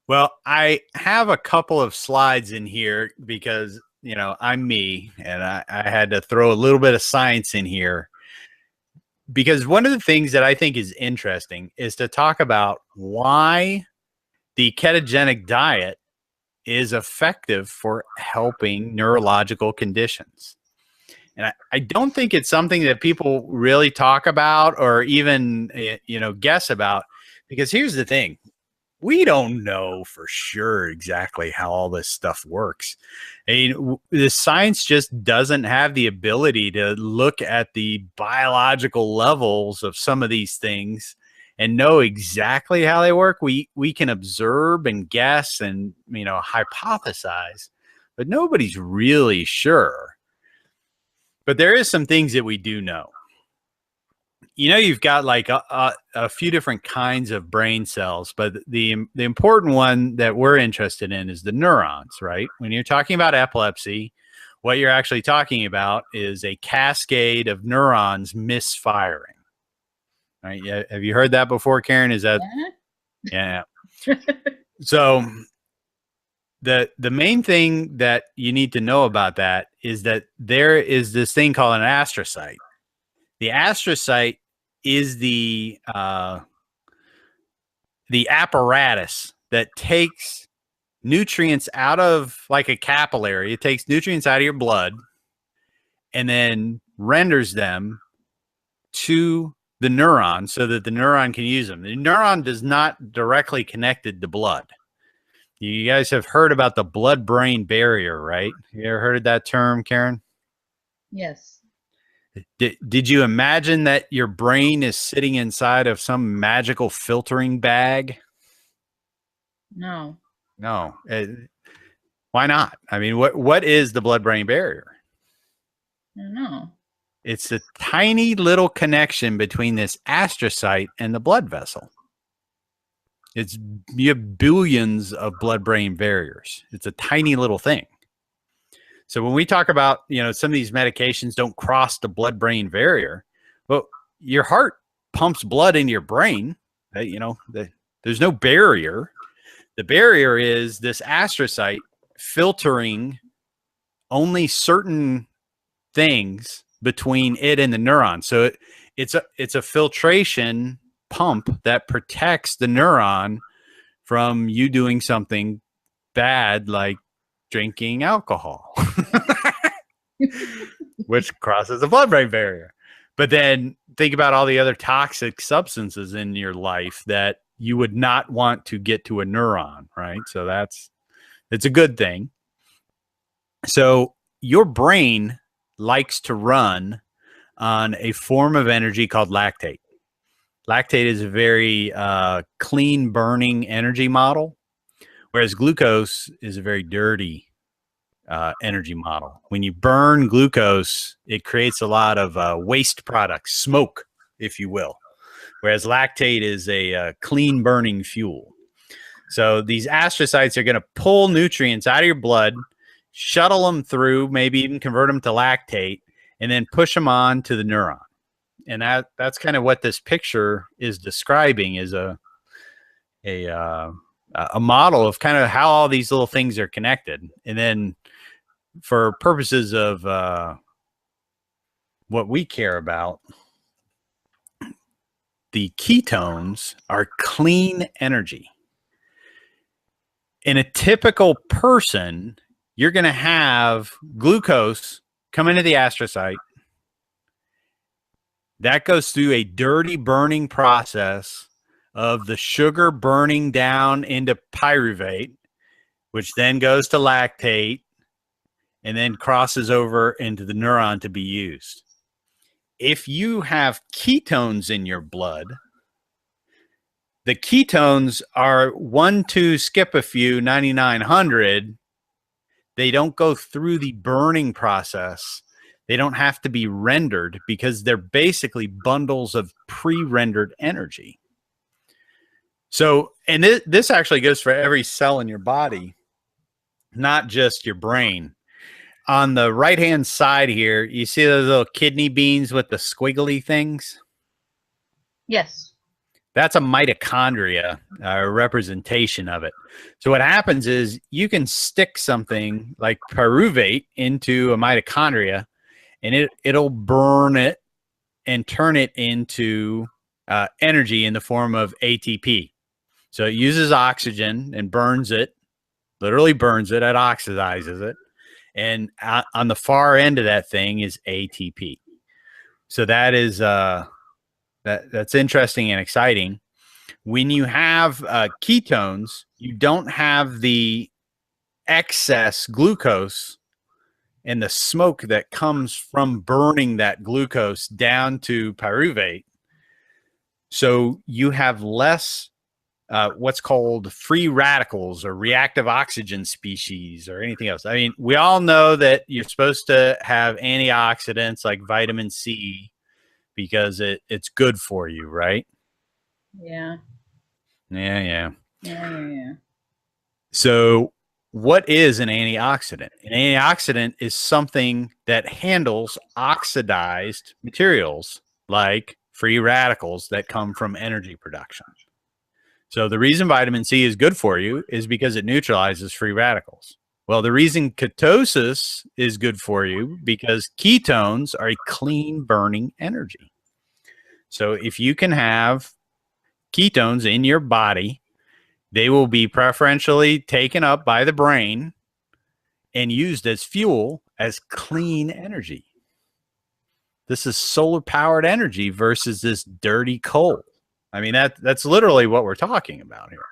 Well, I have a couple of slides in here because, I'm me, and I had to throw a little bit of science in here, because one of the things that I think is interesting is to talk about why the ketogenic diet is effective for helping neurological conditions. And I don't think it's something that people really talk about or even, guess about, because here's the thing. We don't know for sure exactly how all this stuff works. I mean, the science just doesn't have the ability to look at the biological levels of some of these things and know exactly how they work. We can observe and guess and, hypothesize, but nobody's really sure. But there is some things that we do know. You've got like a few different kinds of brain cells, but the important one that we're interested in is the neurons, right? When you're talking about epilepsy, what you're actually talking about is a cascade of neurons misfiring. Right? Yeah. Have you heard that before, Karen? Is that? Yeah. So the main thing that you need to know about that is that there is this thing called an astrocyte. The astrocyte is the apparatus that takes nutrients out of, like a capillary. It takes nutrients out of your blood and then renders them to the neuron so that the neuron can use them. The neuron does not directly connected to blood. You guys have heard about the blood-brain barrier, right? You ever heard of that term, Karen? Yes. Did you imagine that your brain is sitting inside of some magical filtering bag? No. No. Why not? I mean, what is the blood-brain barrier? I don't know. It's a tiny little connection between this astrocyte and the blood vessel. You have billions of blood-brain barriers. It's a tiny little thing. So when we talk about, some of these medications don't cross the blood-brain barrier, well, your heart pumps blood into your brain. There's no barrier. The barrier is this astrocyte filtering only certain things between it and the neuron. So it's a filtration pump that protects the neuron from you doing something bad, like drinking alcohol, which crosses the blood-brain barrier. But then think about all the other toxic substances in your life that you would not want to get to a neuron, right? So it's a good thing. So your brain likes to run on a form of energy called lactate. Lactate is a very clean burning energy model, whereas glucose is a very dirty energy model. When you burn glucose, it creates a lot of waste products, smoke, if you will, whereas lactate is a clean burning fuel. So these astrocytes are going to pull nutrients out of your blood, shuttle them through, maybe even convert them to lactate, and then push them on to the neuron. And that's kind of what this picture is describing, is a model of kind of how all these little things are connected. And then for purposes of what we care about, the ketones are clean energy. In a typical person, you're going to have glucose come into the astrocyte. That goes through a dirty burning process of the sugar burning down into pyruvate, which then goes to lactate and then crosses over into the neuron to be used. If you have ketones in your blood, the ketones are 1, 2, skip a few, 9,900. They don't go through the burning process. They don't have to be rendered because they're basically bundles of pre-rendered energy. So, and this actually goes for every cell in your body, not just your brain. On the right-hand side here, you see those little kidney beans with the squiggly things? Yes. That's a mitochondria, a representation of it. So what happens is you can stick something like pyruvate into a mitochondria, and it'll burn it and turn it into energy in the form of ATP. So it uses oxygen and burns it, literally burns it, it oxidizes it. And on the far end of that thing is ATP. So that is that's interesting and exciting. When you have ketones, you don't have the excess glucose and the smoke that comes from burning that glucose down to pyruvate. So you have less what's called free radicals or reactive oxygen species or anything else. I mean, we all know that you're supposed to have antioxidants like vitamin C because it's good for you, right? Yeah. Yeah. Yeah. So what is an antioxidant? An antioxidant is something that handles oxidized materials like free radicals that come from energy production. So the reason vitamin C is good for you is because it neutralizes free radicals. Well, the reason ketosis is good for you because ketones are a clean burning energy. So if you can have ketones in your body, they will be preferentially taken up by the brain and used as fuel as clean energy. This is solar powered energy versus this dirty coal. I mean, that's literally what we're talking about here.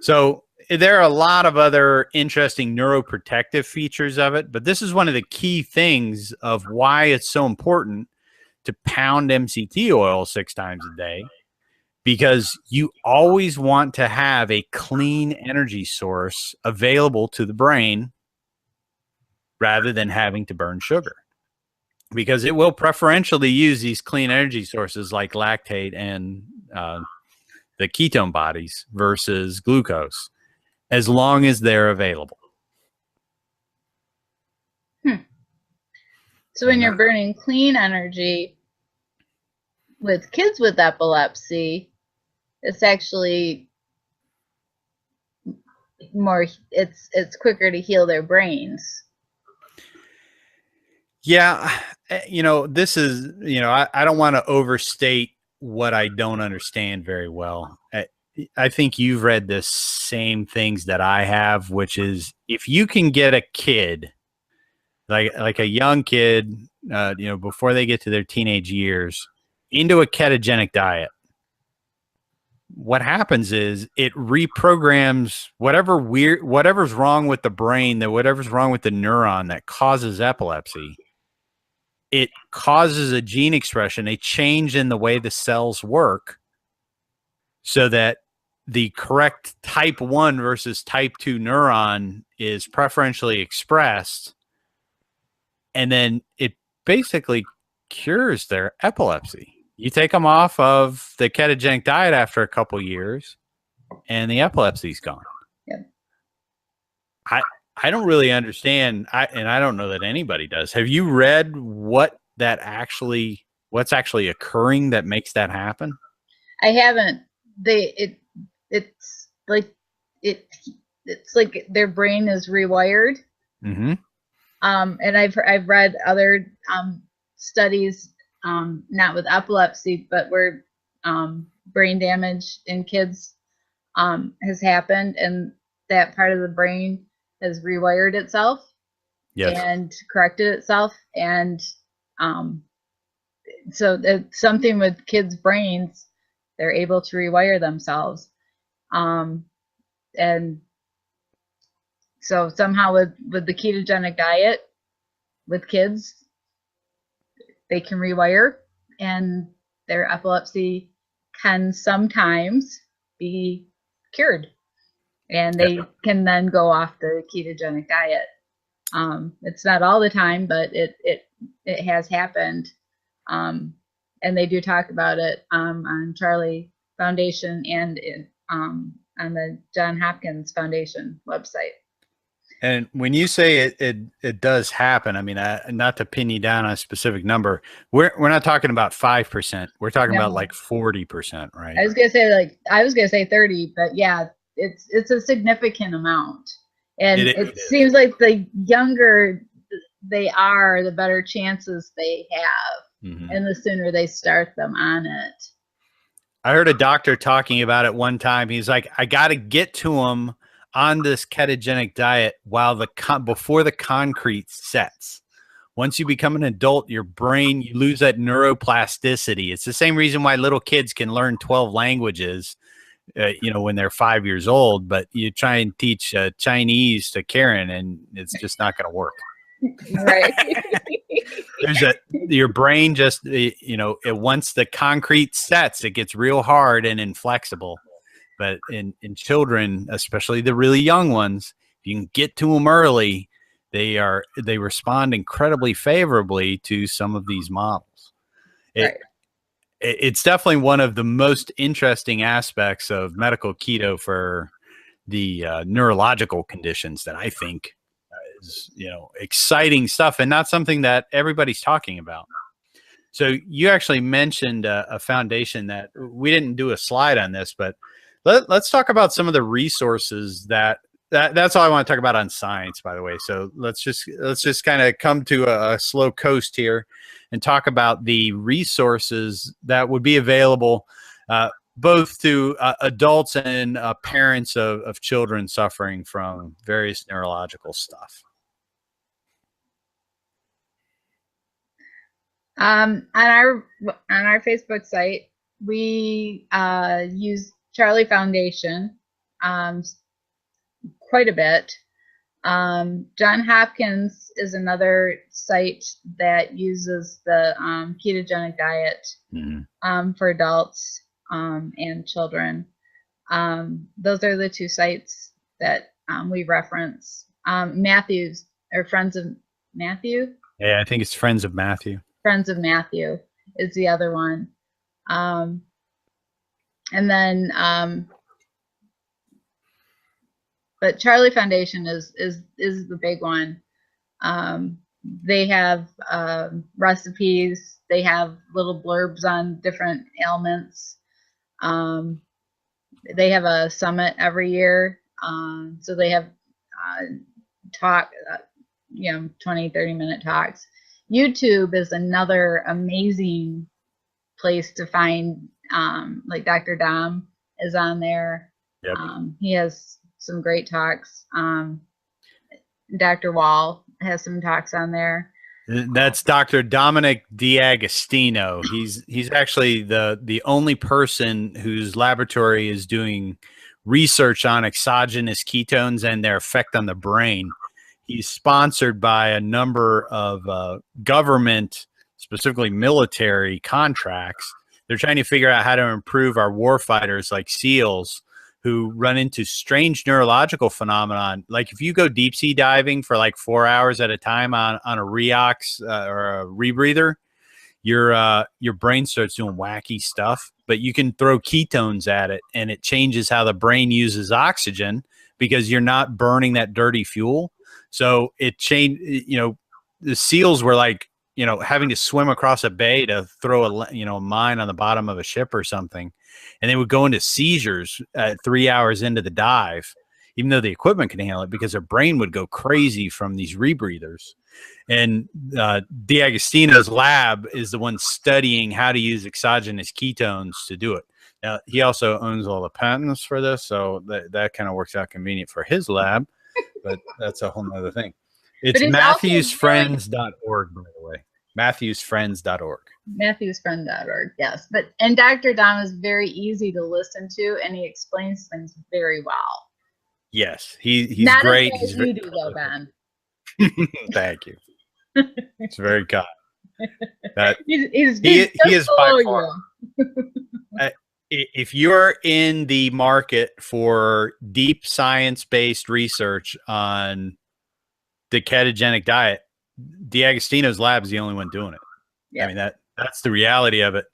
So there are a lot of other interesting neuroprotective features of it, but this is one of the key things of why it's so important to pound MCT oil 6 times a day, because you always want to have a clean energy source available to the brain rather than having to burn sugar, because it will preferentially use these clean energy sources like lactate and the ketone bodies versus glucose, as long as they're available. So when you're burning clean energy with kids with epilepsy, it's actually more, it's quicker to heal their brains. Yeah, this is, I don't want to overstate what I don't understand very well. I think you've read the same things that I have, which is if you can get a kid, like a young kid, before they get to their teenage years, into a ketogenic diet, what happens is it reprograms whatever's wrong with the brain, whatever's wrong with the neuron that causes epilepsy. It causes a gene expression, a change in the way the cells work, so that the correct type 1 versus type 2 neuron is preferentially expressed. And then it basically cures their epilepsy. You take them off of the ketogenic diet after a couple of years, and the epilepsy's gone. Yeah. I don't really understand, and I don't know that anybody does. Have you read what's actually occurring that makes that happen? I haven't. It's like their brain is rewired. Mm-hmm. And I've read other studies, not with epilepsy, but where brain damage in kids has happened, and that part of the brain has rewired itself. Yes. And corrected itself. And so it's something with kids' brains, they're able to rewire themselves. And so somehow with the ketogenic diet with kids, they can rewire, and their epilepsy can sometimes be cured, and they can then go off the ketogenic diet. It's not all the time, but it has happened. And they do talk about it on Charlie Foundation and on the John Hopkins Foundation website. And when you say it does happen, I mean, not to pin you down on a specific number, we're not talking about 5%. We're talking about like 40%, right? I was gonna say 30, but yeah, it's a significant amount. And it seems like the younger they are, the better chances they have, and the sooner they start them on it. I heard a doctor talking about it one time. He's like, I got to get to them on this ketogenic diet before the concrete sets. Once you become an adult, your brain, you lose that neuroplasticity. It's the same reason why little kids can learn 12 languages, when they're 5 years old, but you try and teach Chinese to Karen and it's just not going to work. Right. Your brain just, once the concrete sets, it gets real hard and inflexible. But in children, especially the really young ones, if you can get to them early, they respond incredibly favorably to some of these models. It's definitely one of the most interesting aspects of medical keto for the neurological conditions that I think is, exciting stuff, and not something that everybody's talking about. So you actually mentioned a foundation that we didn't do a slide on this, but let's talk about some of the resources that's all I want to talk about on science, by the way. So let's just kind of come to a slow coast here and talk about the resources that would be available both to adults and parents of children suffering from various neurological stuff. On our Facebook site, we use Charlie Foundation quite a bit. John Hopkins is another site that uses the ketogenic diet for adults. and children. Those are the two sites that we reference. Matthew's, or Friends of Matthew? Yeah, I think it's Friends of Matthew. Friends of Matthew is the other one. And then, but Charlie Foundation is the big one. They have recipes. They have little blurbs on different ailments. They have a summit every year. So they have talk, 20, 30-minute talks. YouTube is another amazing place to find, like Dr. Dom is on there. Yep. He has some great talks. Dr. Wall has some talks on there. That's Dr. Dominic D'Agostino. He's actually the only person whose laboratory is doing research on exogenous ketones and their effect on the brain. He's sponsored by a number of government, specifically military contracts. They're trying to figure out how to improve our warfighters like SEALs who run into strange neurological phenomenon. Like if you go deep sea diving for like 4 hours at a time on a reox or a rebreather, your brain starts doing wacky stuff, but you can throw ketones at it and it changes how the brain uses oxygen because you're not burning that dirty fuel. So it changed, the SEALs were like, having to swim across a bay to throw a mine on the bottom of a ship or something. And they would go into seizures at 3 hours into the dive, even though the equipment can handle it, because their brain would go crazy from these rebreathers. And D'Agostino's lab is the one studying how to use exogenous ketones to do it. Now, he also owns all the patents for this, so that kind of works out convenient for his lab, but that's a whole nother thing. It's MatthewsFriends.org, by the way. MatthewsFriends.org. MatthewsFriend.org, yes. And Dr. Dom is very easy to listen to, and he explains things very well. Yes, he's not great. As well as you do, though, Ben. Thank you. It's very kind. He is by far. If you're in the market for deep science-based research on the ketogenic diet, D'Agostino's lab is the only one doing it. Yeah. I mean, that's the reality of it,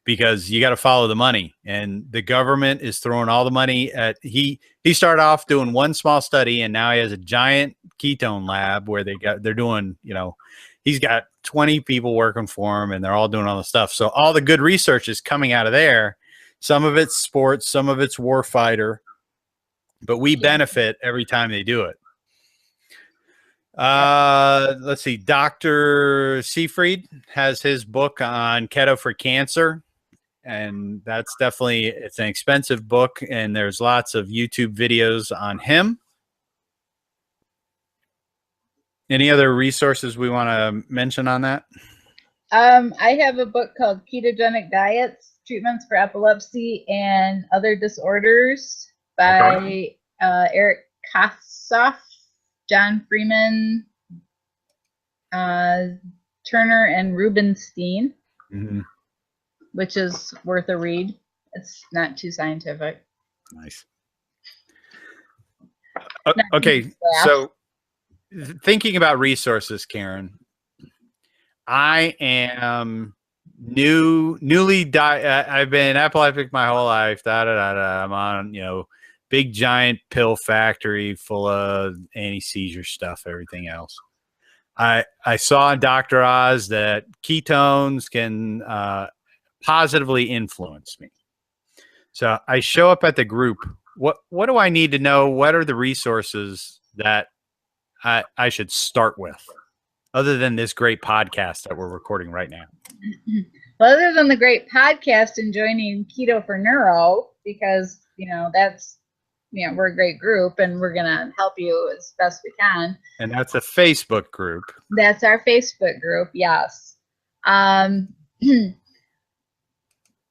because you got to follow the money, and the government is throwing all the money at, he started off doing one small study, and now he has a giant ketone lab where they're doing, he's got 20 people working for him, and they're all doing all the stuff. So all the good research is coming out of there. Some of it's sports, some of it's warfighter, but we benefit every time they do it. Let's see. Dr. Seafried has his book on keto for cancer, and that's definitely, it's an expensive book, and there's lots of YouTube videos on him. Any other resources we want to mention on that? I have a book called Ketogenic Diets, Treatments for Epilepsy and Other Disorders by Eric Kossoff, John Freeman, Turner, and Rubenstein, which is worth a read. It's not too scientific. Nice. Okay, so thinking about resources, Karen, I am I've been epileptic my whole life. I'm on, big giant pill factory full of anti-seizure stuff, everything else. I saw in Dr. Oz that ketones can positively influence me. So I show up at the group. What do I need to know? What are the resources that I should start with, other than this great podcast that we're recording right now? Well, other than the great podcast and joining Keto for Neuro, because, that's, we're a great group and we're going to help you as best we can. And that's a Facebook group. That's our Facebook group. Yes.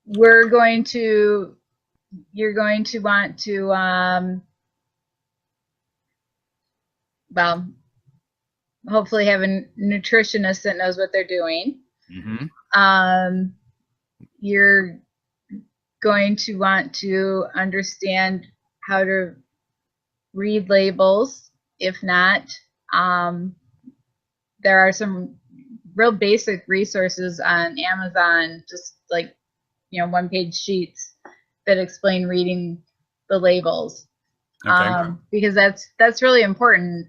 You're going to want to, well, hopefully have a nutritionist that knows what they're doing. You're going to want to understand how to read labels. If not, there are some real basic resources on Amazon, just like, one-page sheets that explain reading the labels. Okay. Because that's really important.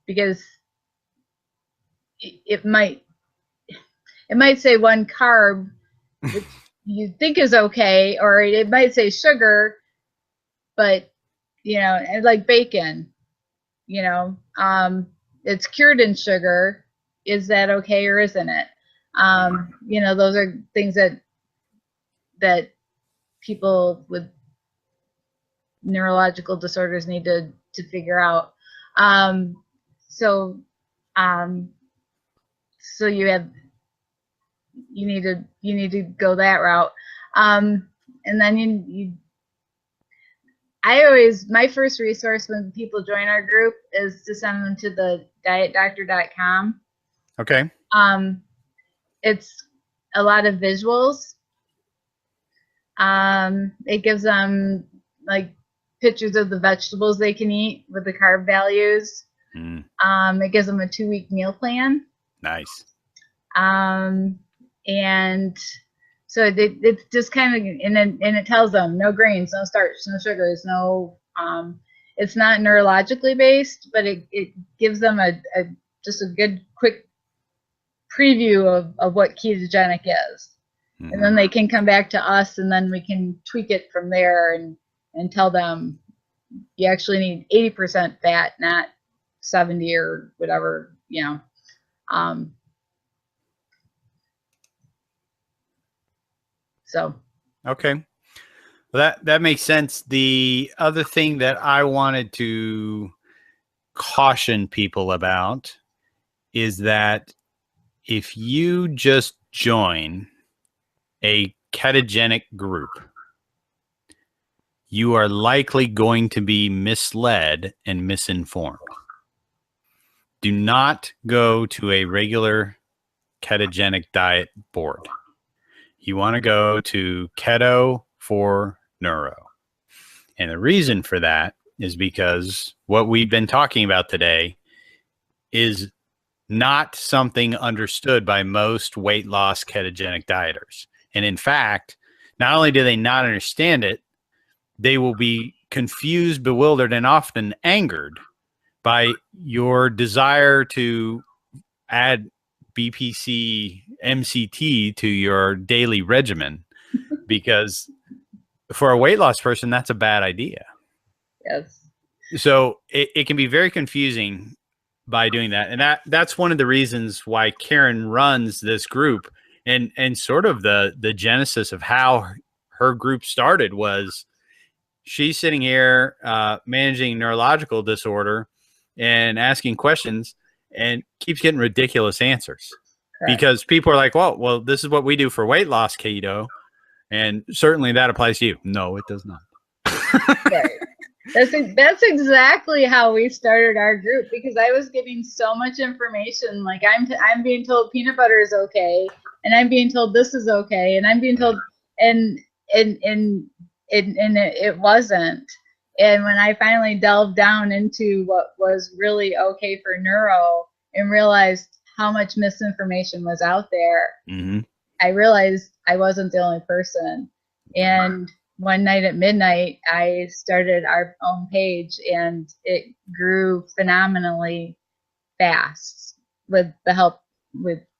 Because it might say one carb, which you think is okay, or it might say sugar, but like bacon, it's cured in sugar. Is that okay or isn't it? Those are things that people with neurological disorders need to figure out. So you need to go that route. And then my first resource when people join our group is to send them to the dietdoctor.com. Okay. It's a lot of visuals. It gives them like pictures of the vegetables they can eat with the carb values. It gives them a 2-week meal plan. Nice. And so it's just kind of, and it tells them no grains, no starch, no sugars, no, it's not neurologically based, but it gives them just a good quick preview of what ketogenic is. And then they can come back to us, and then we can tweak it from there and tell them you actually need 80% fat, not 70 or whatever, So. Okay. Well, that makes sense. The other thing that I wanted to caution people about is that if you just join a ketogenic group, you are likely going to be misled and misinformed. Do not go to a regular ketogenic diet board. You want to go to Keto for Neuro. And the reason for that is because what we've been talking about today is not something understood by most weight loss ketogenic dieters. And in fact, not only do they not understand it, they will be confused, bewildered, and often angered by your desire to add BPC MCT to your daily regimen, because for a weight loss person, that's a bad idea. Yes. So it can be very confusing by doing that. And that's one of the reasons why Karen runs this group, and sort of the genesis of how her group started was she's sitting here managing neurological disorder and asking questions and keeps getting ridiculous answers. Correct. Because people are like, well, this is what we do for weight loss keto. And certainly that applies to you. No, it does not. Right. That's exactly how we started our group, because I was getting so much information. Like I'm being told peanut butter is okay, and I'm being told this is okay, and I'm being told and it wasn't. And when I finally delved down into what was really okay for neuro and realized how much misinformation was out there, I realized I wasn't the only person. And one night at midnight, I started our own page, and it grew phenomenally fast with the help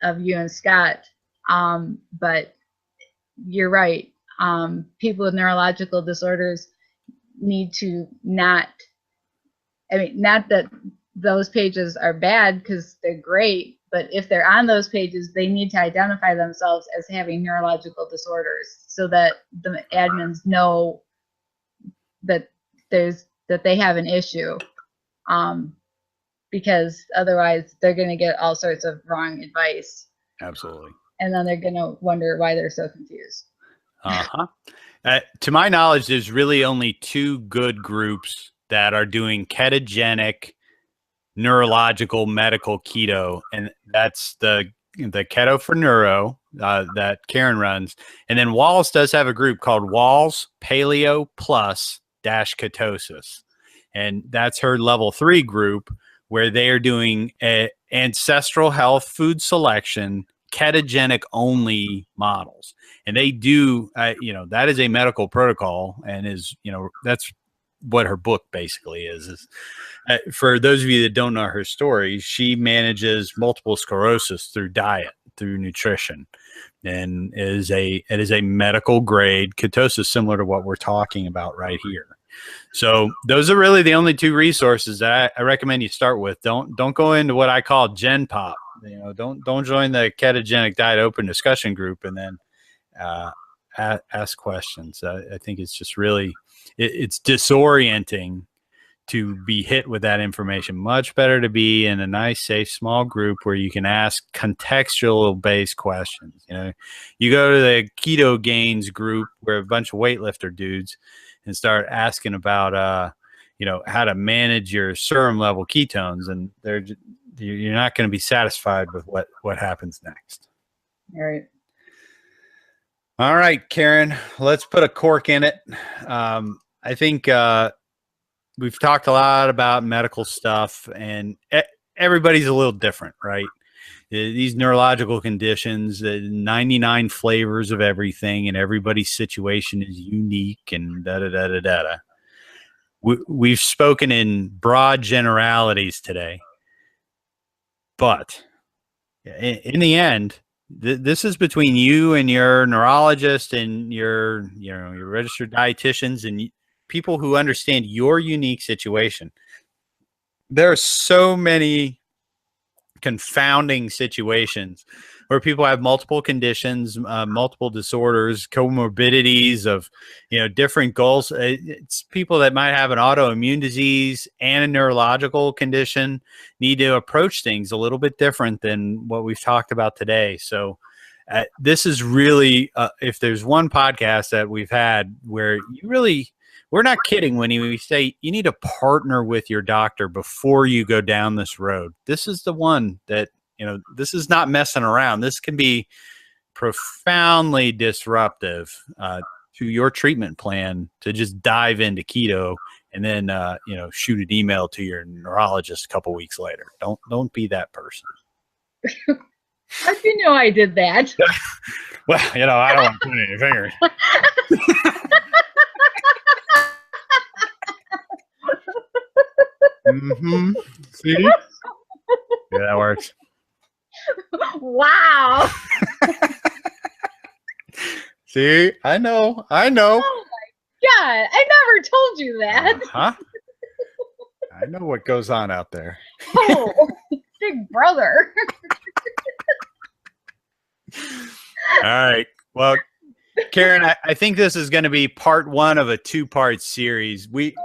of you and Scott. But you're right. People with neurological disorders need to not that those pages are bad, because they're great, but if they're on those pages, they need to identify themselves as having neurological disorders so that the admins know that they have an issue, because otherwise they're going to get all sorts of wrong advice. Absolutely. And then they're going to wonder why they're so confused. To my knowledge, there's really only 2 good groups that are doing ketogenic neurological medical keto, and that's the the Keto for Neuro that Karen runs. And then Walls does have a group called Walls Paleo Plus Dash Ketosis. And that's her level 3 group where they are doing ancestral health food selection, ketogenic only models. And they do, that is a medical protocol and is, that's what her book basically is for those of you that don't know her story, she manages multiple sclerosis through diet, through nutrition, and it is a medical grade ketosis similar to what we're talking about right here. So those are really the only 2 resources that I recommend you start with. Don't go into what I call Gen Pop. Don't join the ketogenic diet open discussion group and then ask questions. I think it's just really it's disorienting to be hit with that information. Much better to be in a nice, safe, small group where you can ask contextual based questions. You go to the Keto Gains group where a bunch of weightlifter dudes and start asking about, how to manage your serum level ketones, and you're not going to be satisfied with what happens next. All right, Karen, let's put a cork in it. I think, we've talked a lot about medical stuff, and everybody's a little different, right? These neurological conditions, 99 flavors of everything, and everybody's situation is unique, and da-da-da-da-da. We've spoken in broad generalities today, but in the end, this is between you and your neurologist and your registered dietitians and people who understand your unique situation. There are so many confounding situations where people have multiple conditions, multiple disorders, comorbidities of, different goals. It's people that might have an autoimmune disease and a neurological condition need to approach things a little bit different than what we've talked about today. So this is really, if there's one podcast that we've had where we're not kidding when we say you need to partner with your doctor before you go down this road. This is the one that, this is not messing around. This can be profoundly disruptive to your treatment plan to just dive into keto and then, shoot an email to your neurologist a couple weeks later. Don't be that person. How do you know I did that? Well, I don't want to point any fingers. See? Yeah, that works. Wow. See? I know. Oh my God. I never told you that. I know what goes on out there. Oh, big brother. All right. Well, Karen, I think this is going to be part 1 of a 2-part series. We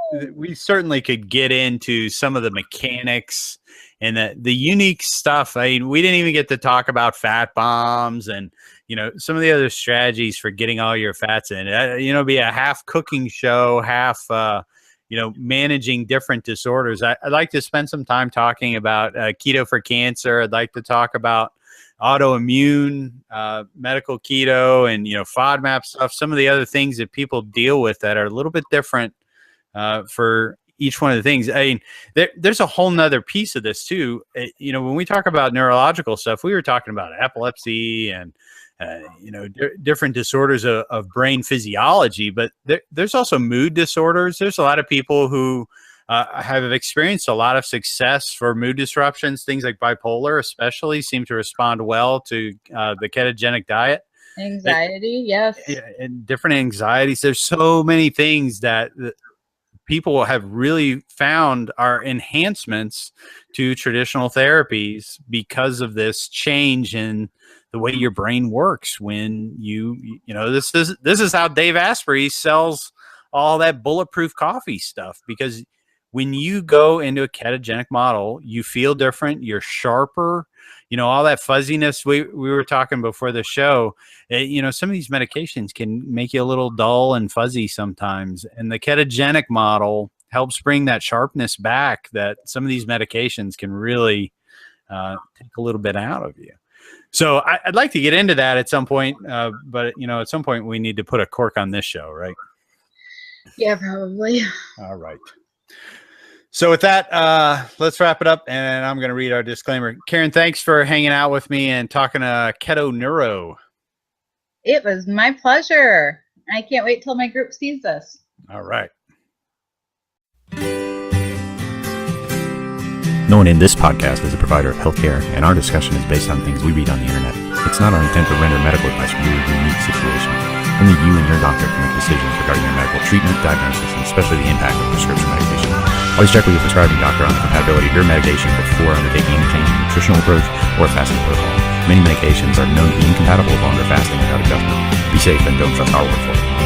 certainly could get into some of the mechanics and the unique stuff. I mean, we didn't even get to talk about fat bombs and, some of the other strategies for getting all your fats in. Be a half cooking show, half, managing different disorders. I'd like to spend some time talking about keto for cancer. I'd like to talk about autoimmune, medical keto, and FODMAP stuff. Some of the other things that people deal with that are a little bit different for each one of the things. I mean, there's a whole nother piece of this too. When we talk about neurological stuff, we were talking about epilepsy and different disorders of brain physiology, but there's also mood disorders. There's a lot of people who have experienced a lot of success for mood disruptions. Things like bipolar especially seem to respond well to the ketogenic diet. Anxiety, yes. And different anxieties. There's so many things that people have really found are enhancements to traditional therapies because of this change in the way your brain works when this is how Dave Asprey sells all that bulletproof coffee stuff, because when you go into a ketogenic model, you feel different, you're sharper, all that fuzziness we were talking before the show, some of these medications can make you a little dull and fuzzy sometimes. And the ketogenic model helps bring that sharpness back that some of these medications can really take a little bit out of you. So I'd like to get into that at some point, but at some point we need to put a cork on this show, right? Yeah, probably. All right. So with that, let's wrap it up, and I'm going to read our disclaimer. Karen, thanks for hanging out with me and talking keto neuro. It was my pleasure. I can't wait till my group sees this. All right. No one in this podcast is a provider of healthcare, and our discussion is based on things we read on the internet. It's not our intent to render medical advice for your unique situation. Only you and your doctor can make decisions regarding your medical treatment, diagnosis, and especially the impact of prescription medication. Always check with your prescribing doctor on the compatibility of your medication before undertaking any change in nutritional approach or fasting protocol. Many medications are known to be incompatible with longer fasting without adjustment. Be safe and don't trust our word for it.